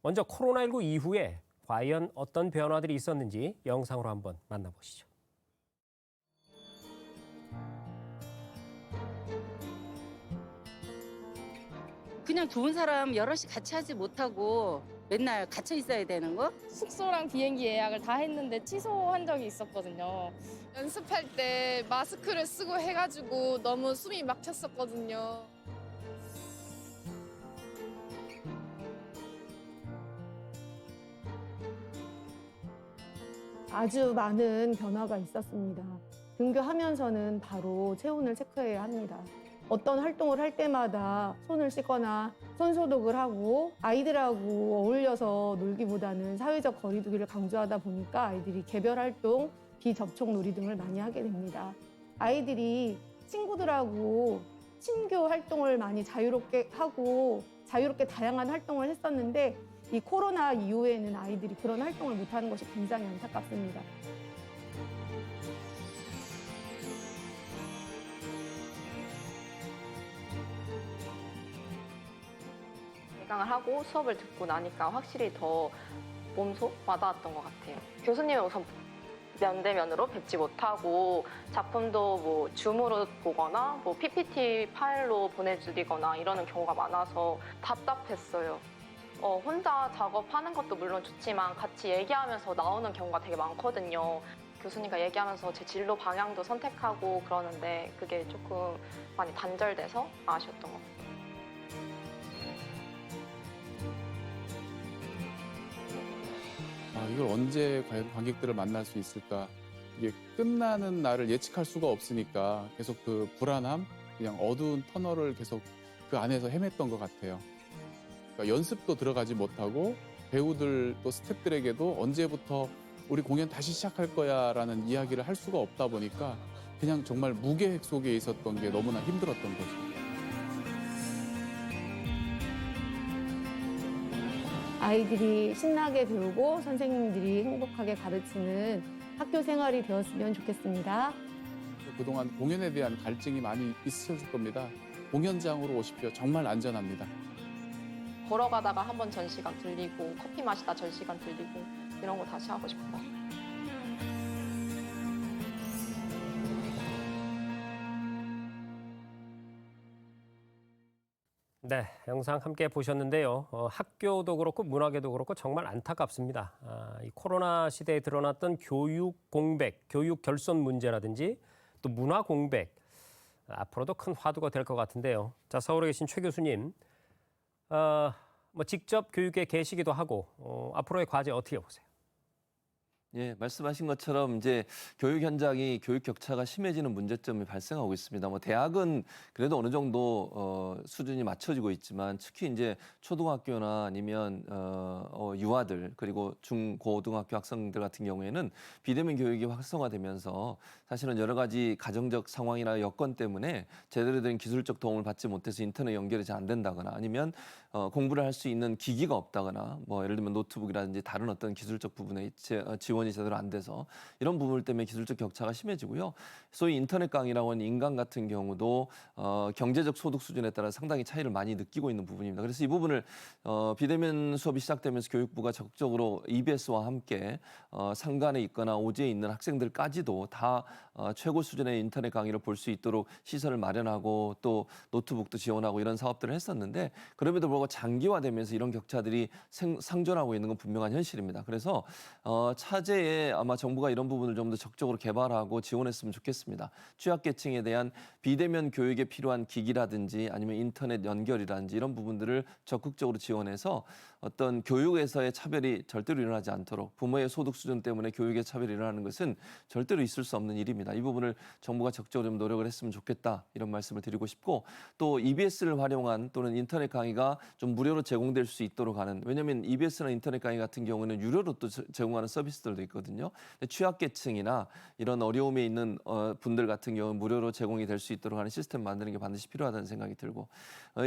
먼저 코로나19 이후에 과연 어떤 변화들이 있었는지 영상으로 한번 만나보시죠. 그냥 좋은 사람 여럿이 같이 하지 못하고 맨날 갇혀 있어야 되는 거? 숙소랑 비행기 예약을 다 했는데 취소한 적이 있었거든요. 연습할 때 마스크를 쓰고 해가지고 너무 숨이 막혔었거든요. 아주 많은 변화가 있었습니다. 등교하면서는 바로 체온을 체크해야 합니다. 어떤 활동을 할 때마다 손을 씻거나 손 소독을 하고 아이들하고 어울려서 놀기보다는 사회적 거리두기를 강조하다 보니까 아이들이 개별 활동, 비접촉 놀이 등을 많이 하게 됩니다. 아이들이 친구들하고 친교 활동을 많이 자유롭게 하고 자유롭게 다양한 활동을 했었는데 이 코로나 이후에는 아이들이 그런 활동을 못하는 것이 굉장히 안타깝습니다. 개강을 하고 수업을 듣고 나니까 확실히 더 몸소 와닿았던 것 같아요. 교수님은 우선 면대면으로 뵙지 못하고 작품도 뭐 줌으로 보거나 뭐 PPT 파일로 보내드리거나 이러는 경우가 많아서 답답했어요. 혼자 작업하는 것도 물론 좋지만 같이 얘기하면서 나오는 경우가 되게 많거든요. 교수님과 얘기하면서 제 진로 방향도 선택하고 그러는데 그게 조금 많이 단절돼서 아쉬웠던 것 같아요. 이걸 언제 과연 관객들을 만날 수 있을까? 이게 끝나는 날을 예측할 수가 없으니까 계속 그 불안함, 그냥 어두운 터널을 계속 그 안에서 헤맸던 것 같아요. 그러니까 연습도 들어가지 못하고 배우들 또 스태프들에게도 언제부터 우리 공연 다시 시작할 거야라는 이야기를 할 수가 없다 보니까 그냥 정말 무계획 속에 있었던 게 너무나 힘들었던 거죠. 아이들이 신나게 배우고 선생님들이 행복하게 가르치는 학교 생활이 되었으면 좋겠습니다. 그동안 공연에 대한 갈증이 많이 있으셨을 겁니다. 공연장으로 오십시오. 정말 안전합니다. 걸어가다가 한번 전시관 들리고 커피 마시다 전시관 들리고 이런 거 다시 하고 싶어요. 네, 영상 함께 보셨는데요. 학교도 그렇고 문화계도 그렇고 정말 안타깝습니다. 이 코로나 시대에 드러났던 교육 공백, 교육 결손 문제라든지 또 문화 공백 앞으로도 큰 화두가 될 것 같은데요. 자, 서울에 계신 최 교수님, 뭐 직접 교육에 계시기도 하고 앞으로의 과제 어떻게 보세요? 예, 말씀하신 것처럼 이제 교육 현장이 교육 격차가 심해지는 문제점이 발생하고 있습니다. 뭐 대학은 그래도 어느 정도 수준이 맞춰지고 있지만 특히 이제 초등학교나 아니면 유아들 그리고 중고등학교 학생들 같은 경우에는 비대면 교육이 활성화되면서 사실은 여러 가지 가정적 상황이나 여건 때문에 제대로 된 기술적 도움을 받지 못해서 인터넷 연결이 잘 안 된다거나 아니면 공부를 할 수 있는 기기가 없다거나 뭐 예를 들면 노트북이라든지 다른 어떤 기술적 부분에 지원이 제대로 안 돼서 이런 부분 때문에 기술적 격차가 심해지고요. 소위 인터넷 강의라고 하는 인강 같은 경우도 경제적 소득 수준에 따라 상당히 차이를 많이 느끼고 있는 부분입니다. 그래서 이 부분을 비대면 수업이 시작되면서 교육부가 적극적으로 EBS와 함께 상간에 있거나 오지에 있는 학생들까지도 다 최고 수준의 인터넷 강의를 볼 수 있도록 시설을 마련하고 또 노트북도 지원하고 이런 사업들을 했었는데 그럼에도 불구하고 장기화되면서 이런 격차들이 상존하고 있는 건 분명한 현실입니다. 그래서 차질 화제에 아마 정부가 이런 부분을 좀 더 적극적으로 개발하고 지원했으면 좋겠습니다. 취약계층에 대한 비대면 교육에 필요한 기기라든지 아니면 인터넷 연결이라든지 이런 부분들을 적극적으로 지원해서 어떤 교육에서의 차별이 절대로 일어나지 않도록 부모의 소득 수준 때문에 교육의 차별이 일어나는 것은 절대로 있을 수 없는 일입니다. 이 부분을 정부가 적극적으로 좀 노력을 했으면 좋겠다 이런 말씀을 드리고 싶고 또 EBS를 활용한 또는 인터넷 강의가 좀 무료로 제공될 수 있도록 하는 왜냐하면 EBS나 인터넷 강의 같은 경우는 유료로 또 제공하는 서비스들도 있거든요. 취약계층이나 이런 어려움에 있는 분들 같은 경우는 무료로 제공이 될 수 있도록 하는 시스템 만드는 게 반드시 필요하다는 생각이 들고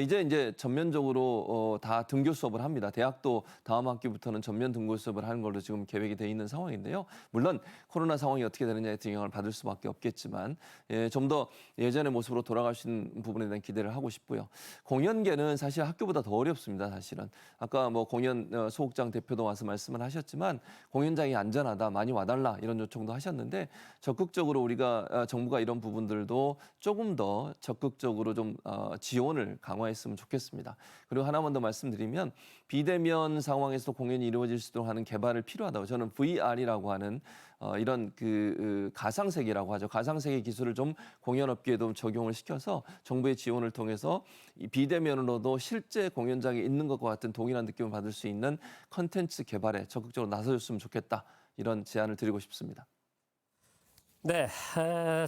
이제 전면적으로 다 등교 수업을 합니다. 대학도 다음 학기부터는 전면 등교 수업을 하는 걸로 지금 계획이 돼 있는 상황인데요. 물론 코로나 상황이 어떻게 되느냐에 대한 영향을 받을 수밖에 없겠지만 좀 더 예전의 모습으로 돌아갈 수 있는 부분에 대한 기대를 하고 싶고요. 공연계는 사실 학교보다 더 어렵습니다. 사실은 아까 뭐 공연 소극장 대표도 와서 말씀을 하셨지만 공연장이 안전하다 많이 와달라 이런 요청도 하셨는데 적극적으로 우리가 정부가 이런 부분들도 조금 더 적극적으로 좀 지원을 강화했으면 좋겠습니다. 그리고 하나만 더 말씀드리면 비대면 상황에서 공연이 이루어질 수 있도록 하는 개발을 필요하다고 저는 VR이라고 하는 이런 가상세계라고 하죠. 가상세계 기술을 좀 공연업계에도 적용을 시켜서 정부의 지원을 통해서 이 비대면으로도 실제 공연장에 있는 것과 같은 동일한 느낌을 받을 수 있는 컨텐츠 개발에 적극적으로 나서줬으면 좋겠다. 이런 제안을 드리고 싶습니다. 네,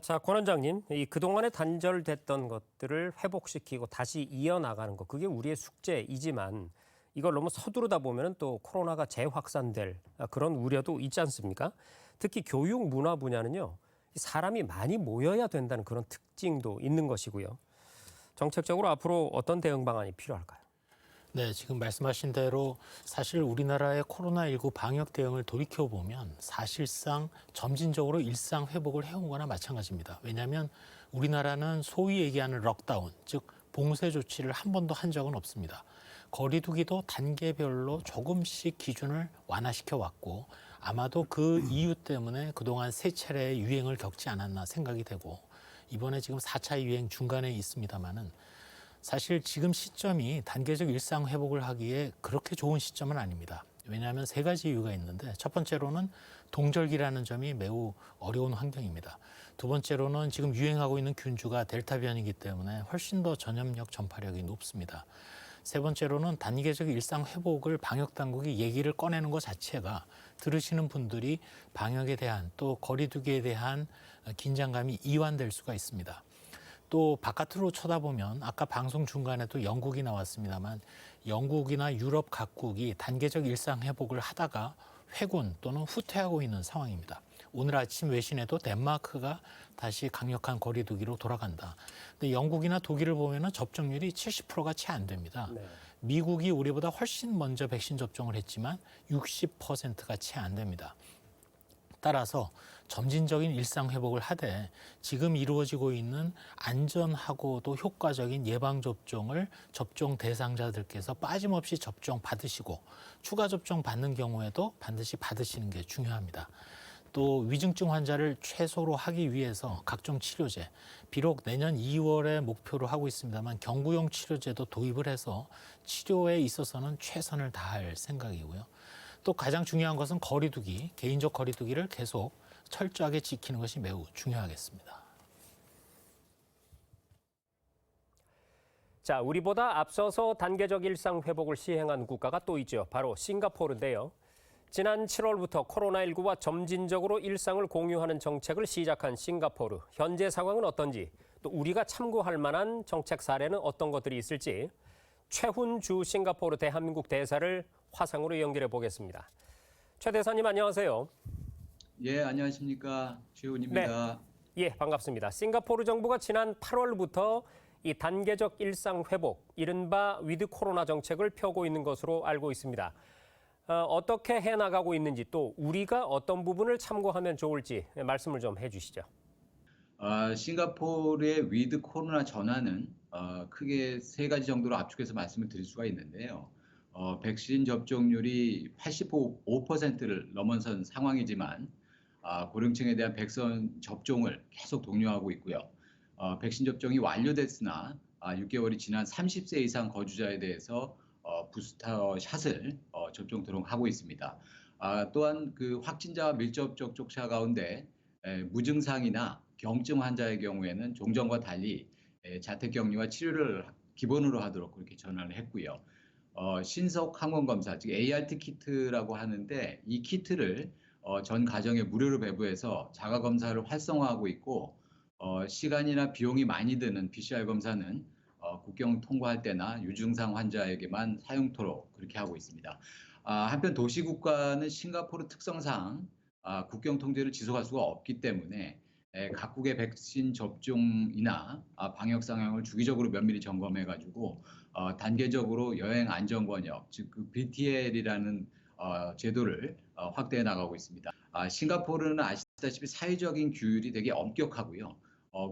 자, 권 원장님, 이 그동안에 단절됐던 것들을 회복시키고 다시 이어나가는 것, 그게 우리의 숙제이지만 이걸 너무 서두르다 보면 또 코로나가 재확산될 그런 우려도 있지 않습니까? 특히 교육 문화 분야는요, 사람이 많이 모여야 된다는 그런 특징도 있는 것이고요. 정책적으로 앞으로 어떤 대응 방안이 필요할까요? 네, 지금 말씀하신 대로 사실 우리나라의 코로나19 방역 대응을 돌이켜보면 사실상 점진적으로 일상 회복을 해온 거나 마찬가지입니다. 왜냐하면 우리나라는 소위 얘기하는 럭다운, 즉 봉쇄 조치를 한 번도 한 적은 없습니다. 거리 두기도 단계별로 조금씩 기준을 완화시켜 왔고 아마도 그 이유 때문에 그동안 세 차례의 유행을 겪지 않았나 생각이 되고 이번에 지금 4차 유행 중간에 있습니다마는 사실 지금 시점이 단계적 일상 회복을 하기에 그렇게 좋은 시점은 아닙니다. 왜냐하면 세 가지 이유가 있는데 첫 번째로는 동절기라는 점이 매우 어려운 환경입니다. 두 번째로는 지금 유행하고 있는 균주가 델타 변이기 때문에 훨씬 더 전염력 전파력이 높습니다. 세 번째로는 단계적 일상 회복을 방역 당국이 얘기를 꺼내는 것 자체가 들으시는 분들이 방역에 대한 또 거리 두기에 대한 긴장감이 이완될 수가 있습니다. 또 바깥으로 쳐다보면 아까 방송 중간에도 영국이 나왔습니다만 영국이나 유럽 각국이 단계적 일상 회복을 하다가 회군 또는 후퇴하고 있는 상황입니다. 오늘 아침 외신에도 덴마크가 다시 강력한 거리 두기로 돌아간다. 근데 영국이나 독일을 보면은 접종률이 70%가 채 안 됩니다. 네. 미국이 우리보다 훨씬 먼저 백신 접종을 했지만 60%가 채 안 됩니다. 따라서 점진적인 일상 회복을 하되 지금 이루어지고 있는 안전하고도 효과적인 예방접종을 접종 대상자들께서 빠짐없이 접종 받으시고 추가 접종 받는 경우에도 반드시 받으시는 게 중요합니다. 또 위중증 환자를 최소로 하기 위해서 각종 치료제, 비록 내년 2월에 목표로 하고 있습니다만 경구용 치료제도 도입을 해서 치료에 있어서는 최선을 다할 생각이고요. 또 가장 중요한 것은 거리두기, 개인적 거리두기를 계속 철저하게 지키는 것이 매우 중요하겠습니다. 자, 우리보다 앞서서 단계적 일상 회복을 시행한 국가가 또 있죠. 바로 싱가포르인데요. 지난 7월부터 코로나19와 점진적으로 일상을 공유하는 정책을 시작한 싱가포르. 현재 상황은 어떤지, 또 우리가 참고할 만한 정책 사례는 어떤 것들이 있을지 최훈주 싱가포르 대한민국 대사를 화상으로 연결해 보겠습니다. 최 대사님 안녕하세요. 예, 안녕하십니까. 최훈입니다. 네. 예, 반갑습니다. 싱가포르 정부가 지난 8월부터 이 단계적 일상 회복, 이른바 위드 코로나 정책을 펴고 있는 것으로 알고 있습니다. 어떻게 해나가고 있는지 또 우리가 어떤 부분을 참고하면 좋을지 말씀을 좀 해주시죠. 싱가포르의 위드 코로나 전환은 크게 세 가지 정도로 압축해서 말씀을 드릴 수가 있는데요. 백신 접종률이 85%를 넘어선 상황이지만 고령층에 대한 백신 접종을 계속 독려하고 있고요. 백신 접종이 완료됐으나 6개월이 지난 30세 이상 거주자에 대해서 부스터 샷을 접종토록 하고 있습니다. 또한 그 확진자와 밀접 접촉자 가운데 무증상이나 경증 환자의 경우에는 종전과 달리 자택격리와 치료를 기본으로 하도록 그렇게 전환을 했고요. 신속 항원 검사, 즉 ART 키트라고 하는데 이 키트를 전 가정에 무료로 배부해서 자가 검사를 활성화하고 있고 시간이나 비용이 많이 드는 PCR 검사는 국경 통과할 때나 유증상 환자에게만 사용토록 그렇게 하고 있습니다. 한편 도시국가는 싱가포르 특성상 국경 통제를 지속할 수가 없기 때문에 각국의 백신 접종이나 방역 상황을 주기적으로 면밀히 점검해가지고 단계적으로 여행 안전 권역, 즉 그 BTL이라는 제도를 확대해 나가고 있습니다. 싱가포르는 아시다시피 사회적인 규율이 되게 엄격하고요.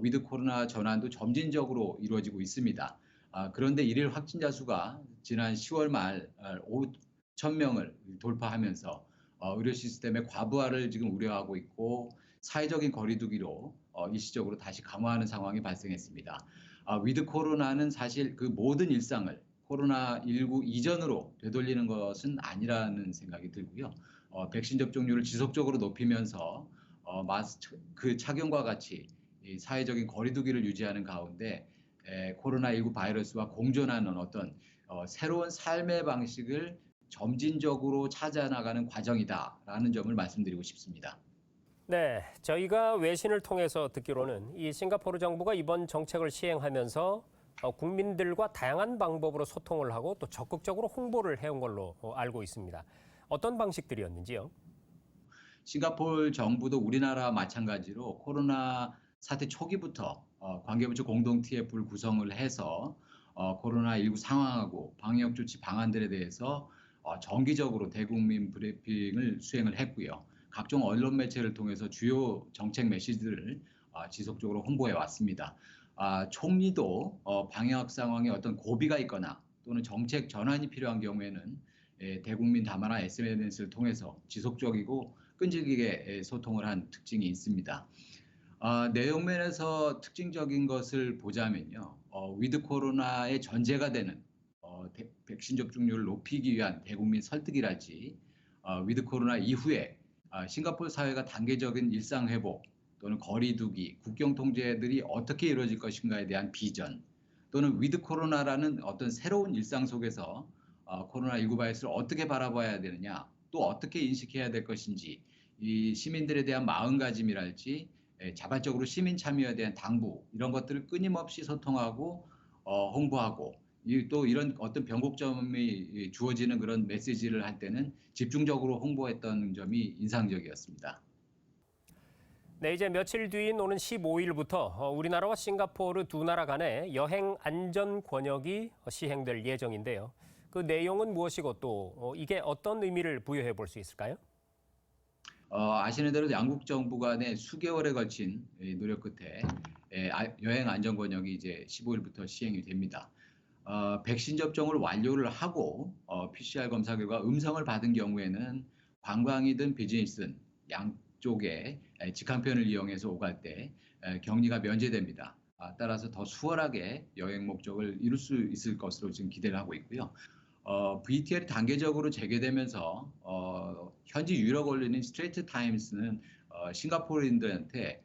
위드 코로나 전환도 점진적으로 이루어지고 있습니다. 그런데 일일 확진자 수가 지난 10월 말 5,000명을 돌파하면서 의료 시스템의 과부하를 지금 우려하고 있고 사회적인 거리두기로 일시적으로 다시 강화하는 상황이 발생했습니다. 위드 코로나는 사실 그 모든 일상을 코로나19 이전으로 되돌리는 것은 아니라는 생각이 들고요. 백신 접종률을 지속적으로 높이면서 마스크 착용과 같이 이 사회적인 거리두기를 유지하는 가운데 코로나19 바이러스와 공존하는 어떤 새로운 삶의 방식을 점진적으로 찾아나가는 과정이다라는 점을 말씀드리고 싶습니다. 네, 저희가 외신을 통해서 듣기로는 이 싱가포르 정부가 이번 정책을 시행하면서 국민들과 다양한 방법으로 소통을 하고 또 적극적으로 홍보를 해온 걸로 알고 있습니다. 어떤 방식들이었는지요? 싱가포르 정부도 우리나라와 마찬가지로 코로나 사태 초기부터 관계부처 공동 TF를 구성을 해서 코로나19 상황하고 방역 조치 방안들에 대해서 정기적으로 대국민 브리핑을 수행을 했고요. 각종 언론 매체를 통해서 주요 정책 메시지들을 지속적으로 홍보해 왔습니다. 총리도 방역 상황에 어떤 고비가 있거나 또는 정책 전환이 필요한 경우에는 대국민 담화나 SNS를 통해서 지속적이고 끈질기게 소통을 한 특징이 있습니다. 내용면에서 특징적인 것을 보자면요. 위드 코로나의 전제가 되는 백신 접종률을 높이기 위한 대국민 설득이랄지 위드 코로나 이후에 싱가포르 사회가 단계적인 일상 회복 또는 거리두기, 국경 통제들이 어떻게 이루어질 것인가에 대한 비전 또는 위드 코로나라는 어떤 새로운 일상 속에서 코로나19 바이러스를 어떻게 바라봐야 되느냐 또 어떻게 인식해야 될 것인지 이 시민들에 대한 마음가짐이랄지 자발적으로 시민 참여에 대한 당부 이런 것들을 끊임없이 소통하고 홍보하고 또 이런 어떤 변곡점이 주어지는 그런 메시지를 할 때는 집중적으로 홍보했던 점이 인상적이었습니다. 네, 이제 며칠 뒤인 오는 15일부터 우리나라와 싱가포르 두 나라 간에 여행 안전 권역이 시행될 예정인데요. 그 내용은 무엇이고 또 이게 어떤 의미를 부여해 볼 수 있을까요? 아시는 대로 양국 정부 간의 수개월에 걸친 노력 끝에 여행 안전 권역이 이제 15일부터 시행이 됩니다. 백신 접종을 완료를 하고 PCR 검사 결과 음성을 받은 경우에는 관광이든 비즈니스든 양쪽에 직항편을 이용해서 오갈 때 격리가 면제됩니다. 따라서 더 수월하게 여행 목적을 이룰 수 있을 것으로 지금 기대를 하고 있고요. VTL이 단계적으로 재개되면서 현지 유력 언론인 스트레이트 타임스는 싱가포르인들한테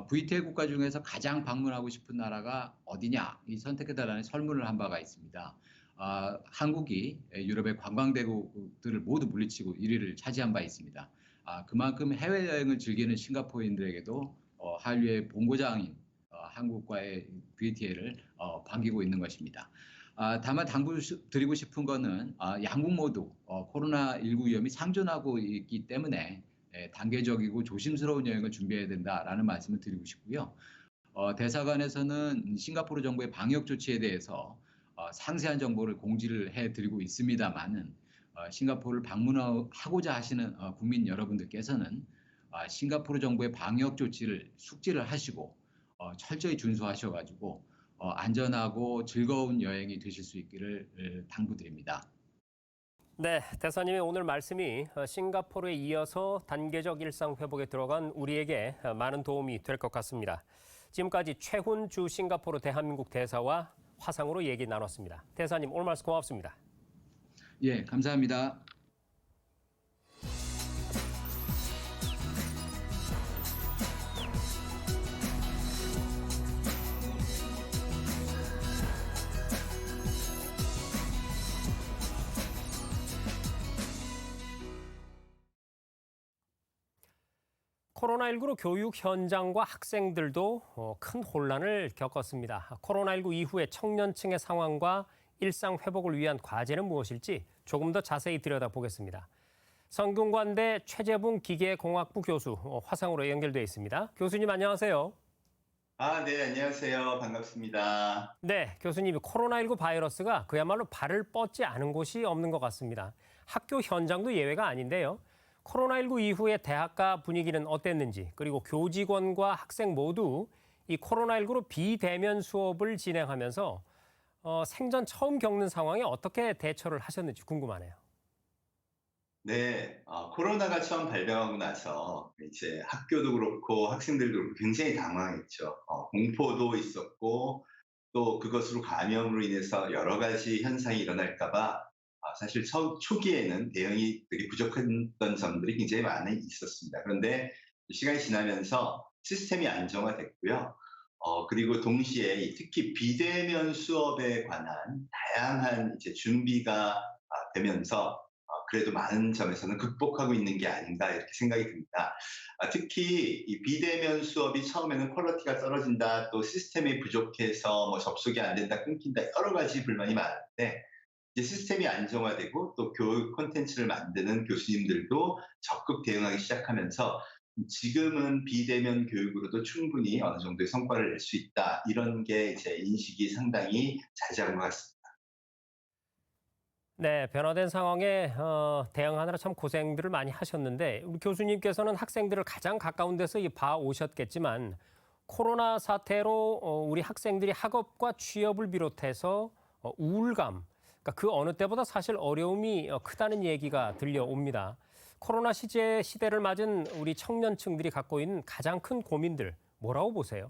VTL 국가 중에서 가장 방문하고 싶은 나라가 어디냐 이 선택해달라는 설문을 한 바가 있습니다. 한국이 유럽의 관광대국들을 모두 물리치고 1위를 차지한 바 있습니다. 그만큼 해외여행을 즐기는 싱가포르인들에게도 한류의 본고장인 한국과의 VTL을 반기고 있는 것입니다. 다만 당부드리고 싶은 거는 양국 모두 코로나19 위험이 상존하고 있기 때문에 단계적이고 조심스러운 여행을 준비해야 된다라는 말씀을 드리고 싶고요. 대사관에서는 싱가포르 정부의 방역 조치에 대해서 상세한 정보를 공지를 해드리고 있습니다만은 싱가포르를 방문하고자 하시는 국민 여러분들께서는 싱가포르 정부의 방역 조치를 숙지를 하시고 철저히 준수하셔가지고 안전하고 즐거운 여행이 되실 수 있기를 당부드립니다. 네, 대사님의 오늘 말씀이 싱가포르에 이어서 단계적 일상 회복에 들어간 우리에게 많은 도움이 될 것 같습니다. 지금까지 최훈주 싱가포르 대한민국 대사와 화상으로 얘기 나눴습니다. 대사님 오늘 말씀 고맙습니다. 예, 감사합니다. 코로나19로 교육 현장과 학생들도 큰 혼란을 겪었습니다. 코로나19 이후의 청년층의 상황과 일상 회복을 위한 과제는 무엇일지 조금 더 자세히 들여다보겠습니다. 성균관대 최재붕 기계공학부 교수 화상으로 연결돼 있습니다. 교수님 안녕하세요. 네, 안녕하세요. 반갑습니다. 네, 교수님, 코로나19 바이러스가 그야말로 발을 뻗지 않은 곳이 없는 것 같습니다. 학교 현장도 예외가 아닌데요. 코로나19 이후의 대학가 분위기는 어땠는지, 그리고 교직원과 학생 모두 이 코로나19로 비대면 수업을 진행하면서 생전 처음 겪는 상황에 어떻게 대처를 하셨는지 궁금하네요. 네, 코로나가 처음 발병하고 나서 이제 학교도 그렇고 학생들도 그렇고 굉장히 당황했죠. 공포도 있었고 또 그것으로 감염으로 인해서 여러 가지 현상이 일어날까 봐 사실 초기에는 대응이 부족했던 점들이 굉장히 많이 있었습니다. 그런데 시간이 지나면서 시스템이 안정화됐고요. 그리고 동시에 특히 비대면 수업에 관한 다양한 이제 준비가 되면서 그래도 많은 점에서는 극복하고 있는 게 아닌가 이렇게 생각이 듭니다. 특히 이 비대면 수업이 처음에는 퀄리티가 떨어진다, 또 시스템이 부족해서 뭐 접속이 안 된다, 끊긴다 여러 가지 불만이 많은데 이제 시스템이 안정화되고 또 교육 콘텐츠를 만드는 교수님들도 적극 대응하기 시작하면서 지금은 비대면 교육으로도 충분히 어느 정도의 성과를 낼 수 있다. 이런 게 이제 인식이 상당히 자제한 것 같습니다. 네, 변화된 상황에 대응하느라 참 고생들을 많이 하셨는데 우리 교수님께서는 학생들을 가장 가까운 데서 봐 오셨겠지만 코로나 사태로 우리 학생들이 학업과 취업을 비롯해서 우울감, 그러니까 그 어느 때보다 사실 어려움이 크다는 얘기가 들려옵니다. 코로나 시대를 맞은 우리 청년층들이 갖고 있는 가장 큰 고민들 뭐라고 보세요?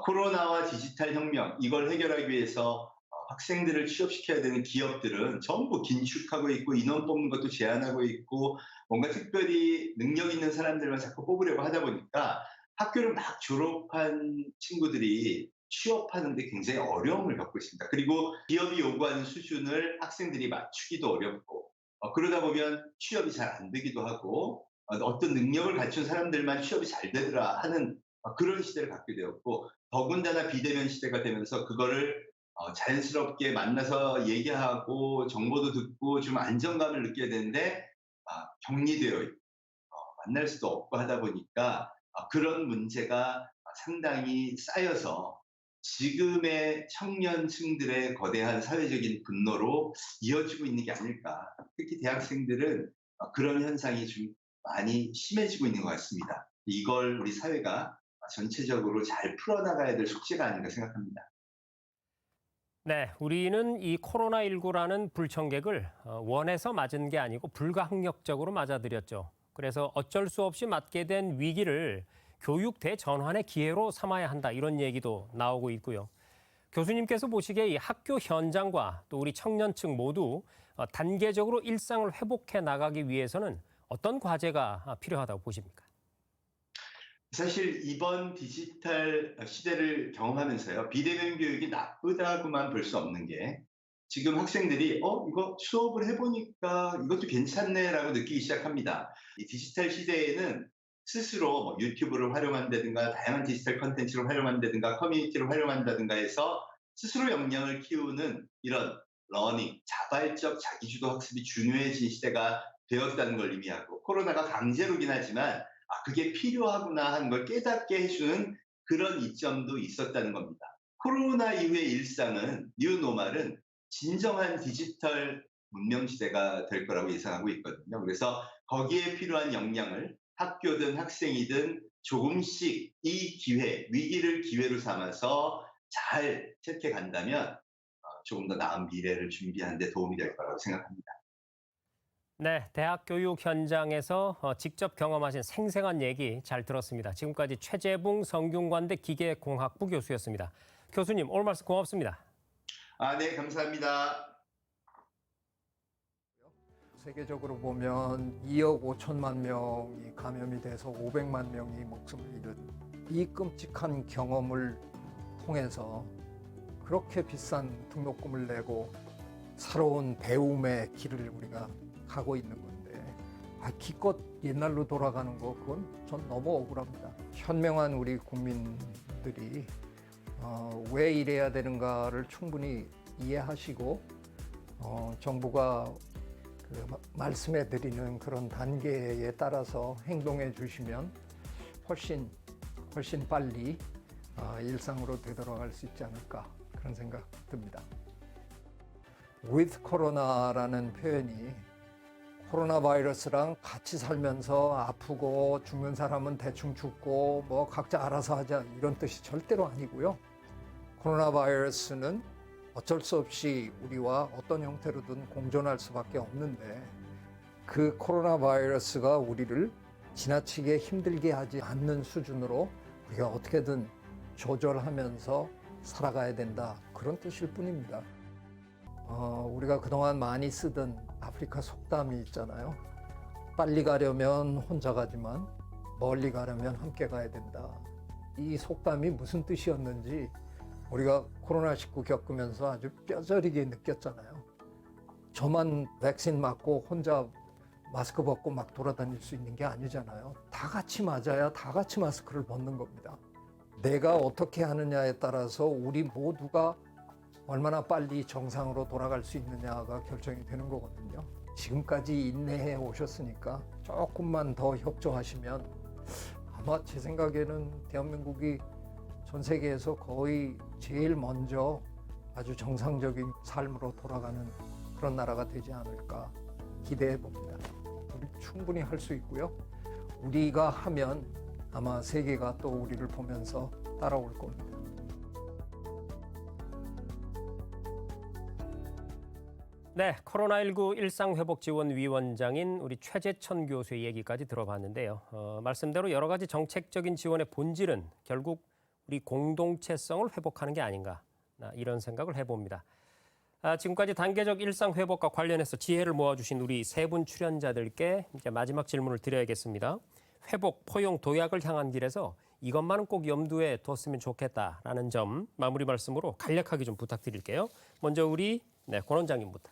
코로나와 디지털 혁명, 이걸 해결하기 위해서 학생들을 취업시켜야 되는 기업들은 전부 긴축하고 있고 인원 뽑는 것도 제한하고 있고 뭔가 특별히 능력 있는 사람들만 자꾸 뽑으려고 하다 보니까 학교를 막 졸업한 친구들이 취업하는데 굉장히 어려움을 겪고 있습니다. 그리고 기업이 요구하는 수준을 학생들이 맞추기도 어렵고 그러다 보면 취업이 잘 안 되기도 하고 어떤 능력을 갖춘 사람들만 취업이 잘 되더라 하는 그런 시대를 갖게 되었고 더군다나 비대면 시대가 되면서 그거를 자연스럽게 만나서 얘기하고 정보도 듣고 좀 안정감을 느껴야 되는데 격리되어 있고 만날 수도 없고 하다 보니까 그런 문제가 상당히 쌓여서 지금의 청년층들의 거대한 사회적인 분노로 이어지고 있는 게 아닐까. 특히 대학생들은 그런 현상이 좀 많이 심해지고 있는 것 같습니다. 이걸 우리 사회가 전체적으로 잘 풀어나가야 될 숙제가 아닌가 생각합니다. 네, 우리는 이 코로나19라는 불청객을 원해서 맞은 게 아니고 불가항력적으로 맞아들였죠. 그래서 어쩔 수 없이 맞게 된 위기를 교육 대전환의 기회로 삼아야 한다, 이런 얘기도 나오고 있고요. 교수님께서 보시기에 이 학교 현장과 또 우리 청년층 모두 단계적으로 일상을 회복해 나가기 위해서는 어떤 과제가 필요하다고 보십니까? 사실 이번 디지털 시대를 경험하면서요, 비대면 교육이 나쁘다고만 볼 수 없는 게 지금 학생들이 이거 수업을 해보니까 이것도 괜찮네라고 느끼기 시작합니다. 이 디지털 시대에는 스스로 뭐 유튜브를 활용한다든가 다양한 디지털 컨텐츠를 활용한다든가 커뮤니티를 활용한다든가 해서 스스로 역량을 키우는 이런 러닝, 자발적 자기주도 학습이 중요해진 시대가 되었다는 걸 의미하고 코로나가 강제로긴 하지만 그게 필요하구나 하는 걸 깨닫게 해주는 그런 이점도 있었다는 겁니다. 코로나 이후의 일상은, 뉴노멀은 진정한 디지털 문명시대가 될 거라고 예상하고 있거든요. 그래서 거기에 필요한 역량을 학교든 학생이든 조금씩 이 기회, 위기를 기회로 삼아서 잘 체크해 간다면 조금 더 나은 미래를 준비하는 데 도움이 될 거라고 생각합니다. 네, 대학 교육 현장에서 직접 경험하신 생생한 얘기 잘 들었습니다. 지금까지 최재붕 성균관대 기계공학부 교수였습니다. 교수님, 오늘 말씀 고맙습니다. 네, 감사합니다. 세계적으로 보면 2억 5천만 명이 감염이 돼서 500만 명이 목숨을 잃은 이 끔찍한 경험을 통해서 그렇게 비싼 등록금을 내고 새로운 배움의 길을 우리가 가고 있는 건데 기껏 옛날로 돌아가는 거 그건 전 너무 억울합니다. 현명한 우리 국민들이 왜 이래야 되는가를 충분히 이해하시고 정부가 말씀해 드리는 그런 단계에 따라서 행동해 주시면 훨씬 빨리 일상으로 되돌아갈 수 있지 않을까 그런 생각 듭니다. with 코로나라는 표현이 코로나 바이러스랑 같이 살면서 아프고 죽는 사람은 대충 죽고 뭐 각자 알아서 하자 이런 뜻이 절대로 아니고요. 코로나 바이러스는 어쩔 수 없이 우리와 어떤 형태로든 공존할 수밖에 없는데 그 코로나 바이러스가 우리를 지나치게 힘들게 하지 않는 수준으로 우리가 어떻게든 조절하면서 살아가야 된다 그런 뜻일 뿐입니다. 우리가 그동안 많이 쓰던 아프리카 속담이 있잖아요. 빨리 가려면 혼자 가지만 멀리 가려면 함께 가야 된다. 이 속담이 무슨 뜻이었는지 우리가 코로나19 겪으면서 아주 뼈저리게 느꼈잖아요. 저만 백신 맞고 혼자 마스크 벗고 막 돌아다닐 수 있는 게 아니잖아요. 다 같이 맞아야 다 같이 마스크를 벗는 겁니다. 내가 어떻게 하느냐에 따라서 우리 모두가 얼마나 빨리 정상으로 돌아갈 수 있느냐가 결정이 되는 거거든요. 지금까지 인내해 오셨으니까 조금만 더 협조하시면 아마 제 생각에는 대한민국이 전 세계에서 거의 제일 먼저 아주 정상적인 삶으로 돌아가는 그런 나라가 되지 않을까 기대해 봅니다. 우리 충분히 할 수 있고요. 우리가 하면 아마 세계가 또 우리를 보면서 따라올 겁니다. 네, 코로나19 일상회복지원위원장인 우리 최재천 교수의 얘기까지 들어봤는데요. 말씀대로 여러 가지 정책적인 지원의 본질은 결국 우리 공동체성을 회복하는 게 아닌가 이런 생각을 해봅니다. 지금까지 단계적 일상회복과 관련해서 지혜를 모아주신 우리 세 분 출연자들께 이제 마지막 질문을 드려야겠습니다. 회복, 포용, 도약을 향한 길에서 이것만은 꼭 염두에 뒀으면 좋겠다라는 점 마무리 말씀으로 간략하게 좀 부탁드릴게요. 먼저 우리 권 원장님부터.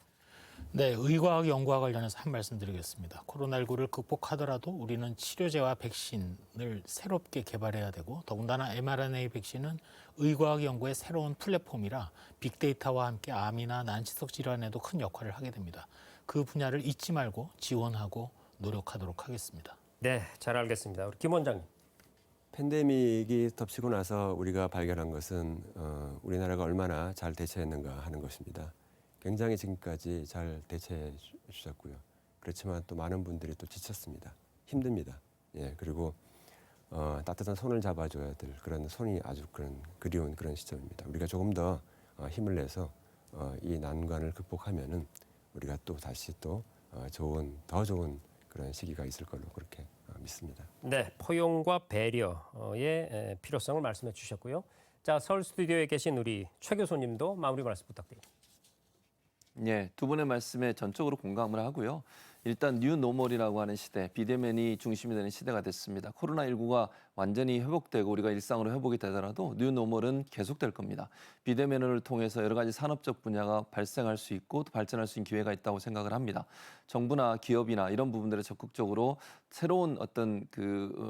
네, 의과학 연구와 관련해서 한 말씀 드리겠습니다. 코로나19를 극복하더라도 우리는 치료제와 백신을 새롭게 개발해야 되고 더군다나 mRNA 백신은 의과학 연구의 새로운 플랫폼이라 빅데이터와 함께 암이나 난치성 질환에도 큰 역할을 하게 됩니다. 그 분야를 잊지 말고 지원하고 노력하도록 하겠습니다. 네, 잘 알겠습니다. 우리 김 원장님. 팬데믹이 덮치고 나서 우리가 발견한 것은 우리나라가 얼마나 잘 대처했는가 하는 것입니다. 굉장히 지금까지 잘 대처해 주셨고요. 그렇지만 또 많은 분들이 또 지쳤습니다. 힘듭니다. 예, 그리고 따뜻한 손을 잡아줘야 될 그런 손이 아주 그리운 그런 시점입니다. 우리가 조금 더 힘을 내서 이 난관을 극복하면은 우리가 또 다시 또 더 좋은 그런 시기가 있을 걸로 그렇게 믿습니다. 네, 포용과 배려의 필요성을 말씀해 주셨고요. 자, 서울 스튜디오에 계신 우리 최 교수님도 마무리 말씀 부탁드립니다. 예, 두 분의 말씀에 전적으로 공감을 하고요. 일단 뉴노멀이라고 하는 시대, 비대면이 중심이 되는 시대가 됐습니다. 코로나19가 완전히 회복되고 우리가 일상으로 회복이 되더라도 뉴노멀은 계속될 겁니다. 비대면을 통해서 여러 가지 산업적 분야가 발생할 수 있고 또 발전할 수 있는 기회가 있다고 생각을 합니다. 정부나 기업이나 이런 부분들에 적극적으로 새로운 어떤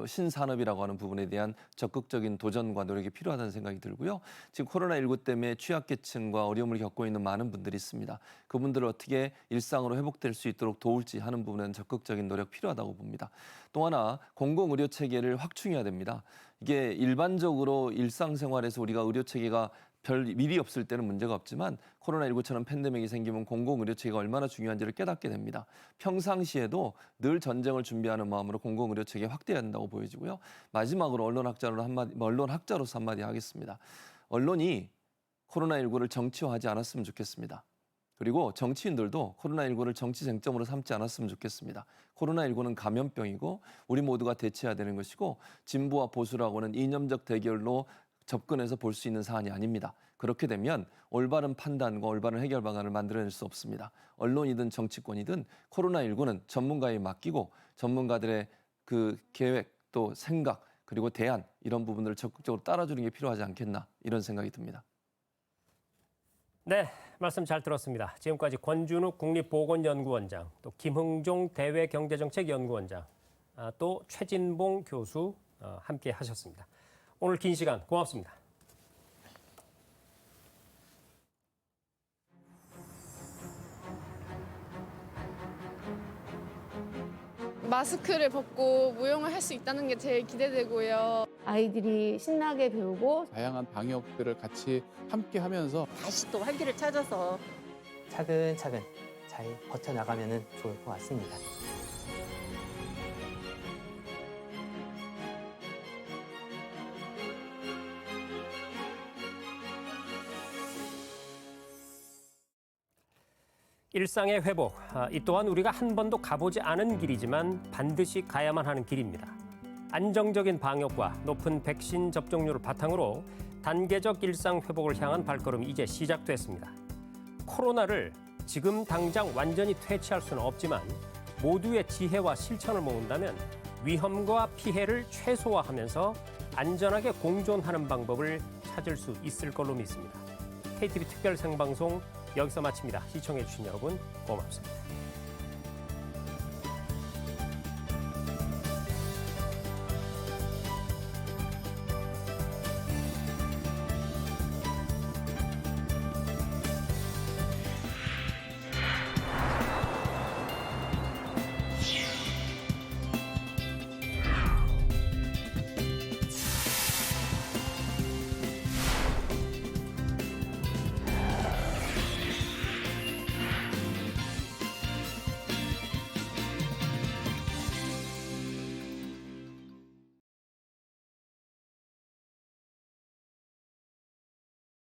신산업이라고 하는 부분에 대한 적극적인 도전과 노력이 필요하다는 생각이 들고요. 지금 코로나19 때문에 취약계층과 어려움을 겪고 있는 많은 분들이 있습니다. 그분들을 어떻게 일상으로 회복될 수 있도록 도울지 하는 부분에는 적극적인 노력 필요하다고 봅니다. 또 하나 공공의료 체계를 확충해야 됩니다. 이게 일반적으로 일상생활에서 우리가 의료 체계가 별 일이 없을 때는 문제가 없지만 코로나19처럼 팬데믹이 생기면 공공의료 체계가 얼마나 중요한지를 깨닫게 됩니다. 평상시에도 늘 전쟁을 준비하는 마음으로 공공의료 체계 확대해야 한다고 보여지고요. 마지막으로 언론학자로서 한마디 하겠습니다. 언론이 코로나19를 정치화하지 않았으면 좋겠습니다. 그리고 정치인들도 코로나19를 정치 쟁점으로 삼지 않았으면 좋겠습니다. 코로나19는 감염병이고 우리 모두가 대처해야 되는 것이고 진보와 보수라고는 이념적 대결로 접근해서 볼 수 있는 사안이 아닙니다. 그렇게 되면 올바른 판단과 올바른 해결 방안을 만들어낼 수 없습니다. 언론이든 정치권이든 코로나19는 전문가에 맡기고 전문가들의 그 계획 또 생각 그리고 대안 이런 부분들을 적극적으로 따라주는 게 필요하지 않겠나 이런 생각이 듭니다. 네, 말씀 잘 들었습니다. 지금까지 권준욱 국립보건연구원장, 또 김흥종 대외경제정책연구원장, 또 최진봉 교수 함께 하셨습니다. 오늘 긴 시간 고맙습니다. 마스크를 벗고 무용을 할 수 있다는 게 제일 기대되고요. 아이들이 신나게 배우고 다양한 방역들을 같이 함께 하면서 다시 또 활기를 찾아서 차근차근 잘 버텨나가면 좋을 것 같습니다. 일상의 회복, 이 또한 우리가 한 번도 가보지 않은 길이지만 반드시 가야만 하는 길입니다. 안정적인 방역과 높은 백신 접종률을 바탕으로 단계적 일상 회복을 향한 발걸음이 이제 시작됐습니다. 코로나를 지금 당장 완전히 퇴치할 수는 없지만 모두의 지혜와 실천을 모은다면 위험과 피해를 최소화하면서 안전하게 공존하는 방법을 찾을 수 있을 걸로 믿습니다. KTV 특별 생방송 여기서 마칩니다. 시청해주신 여러분 고맙습니다.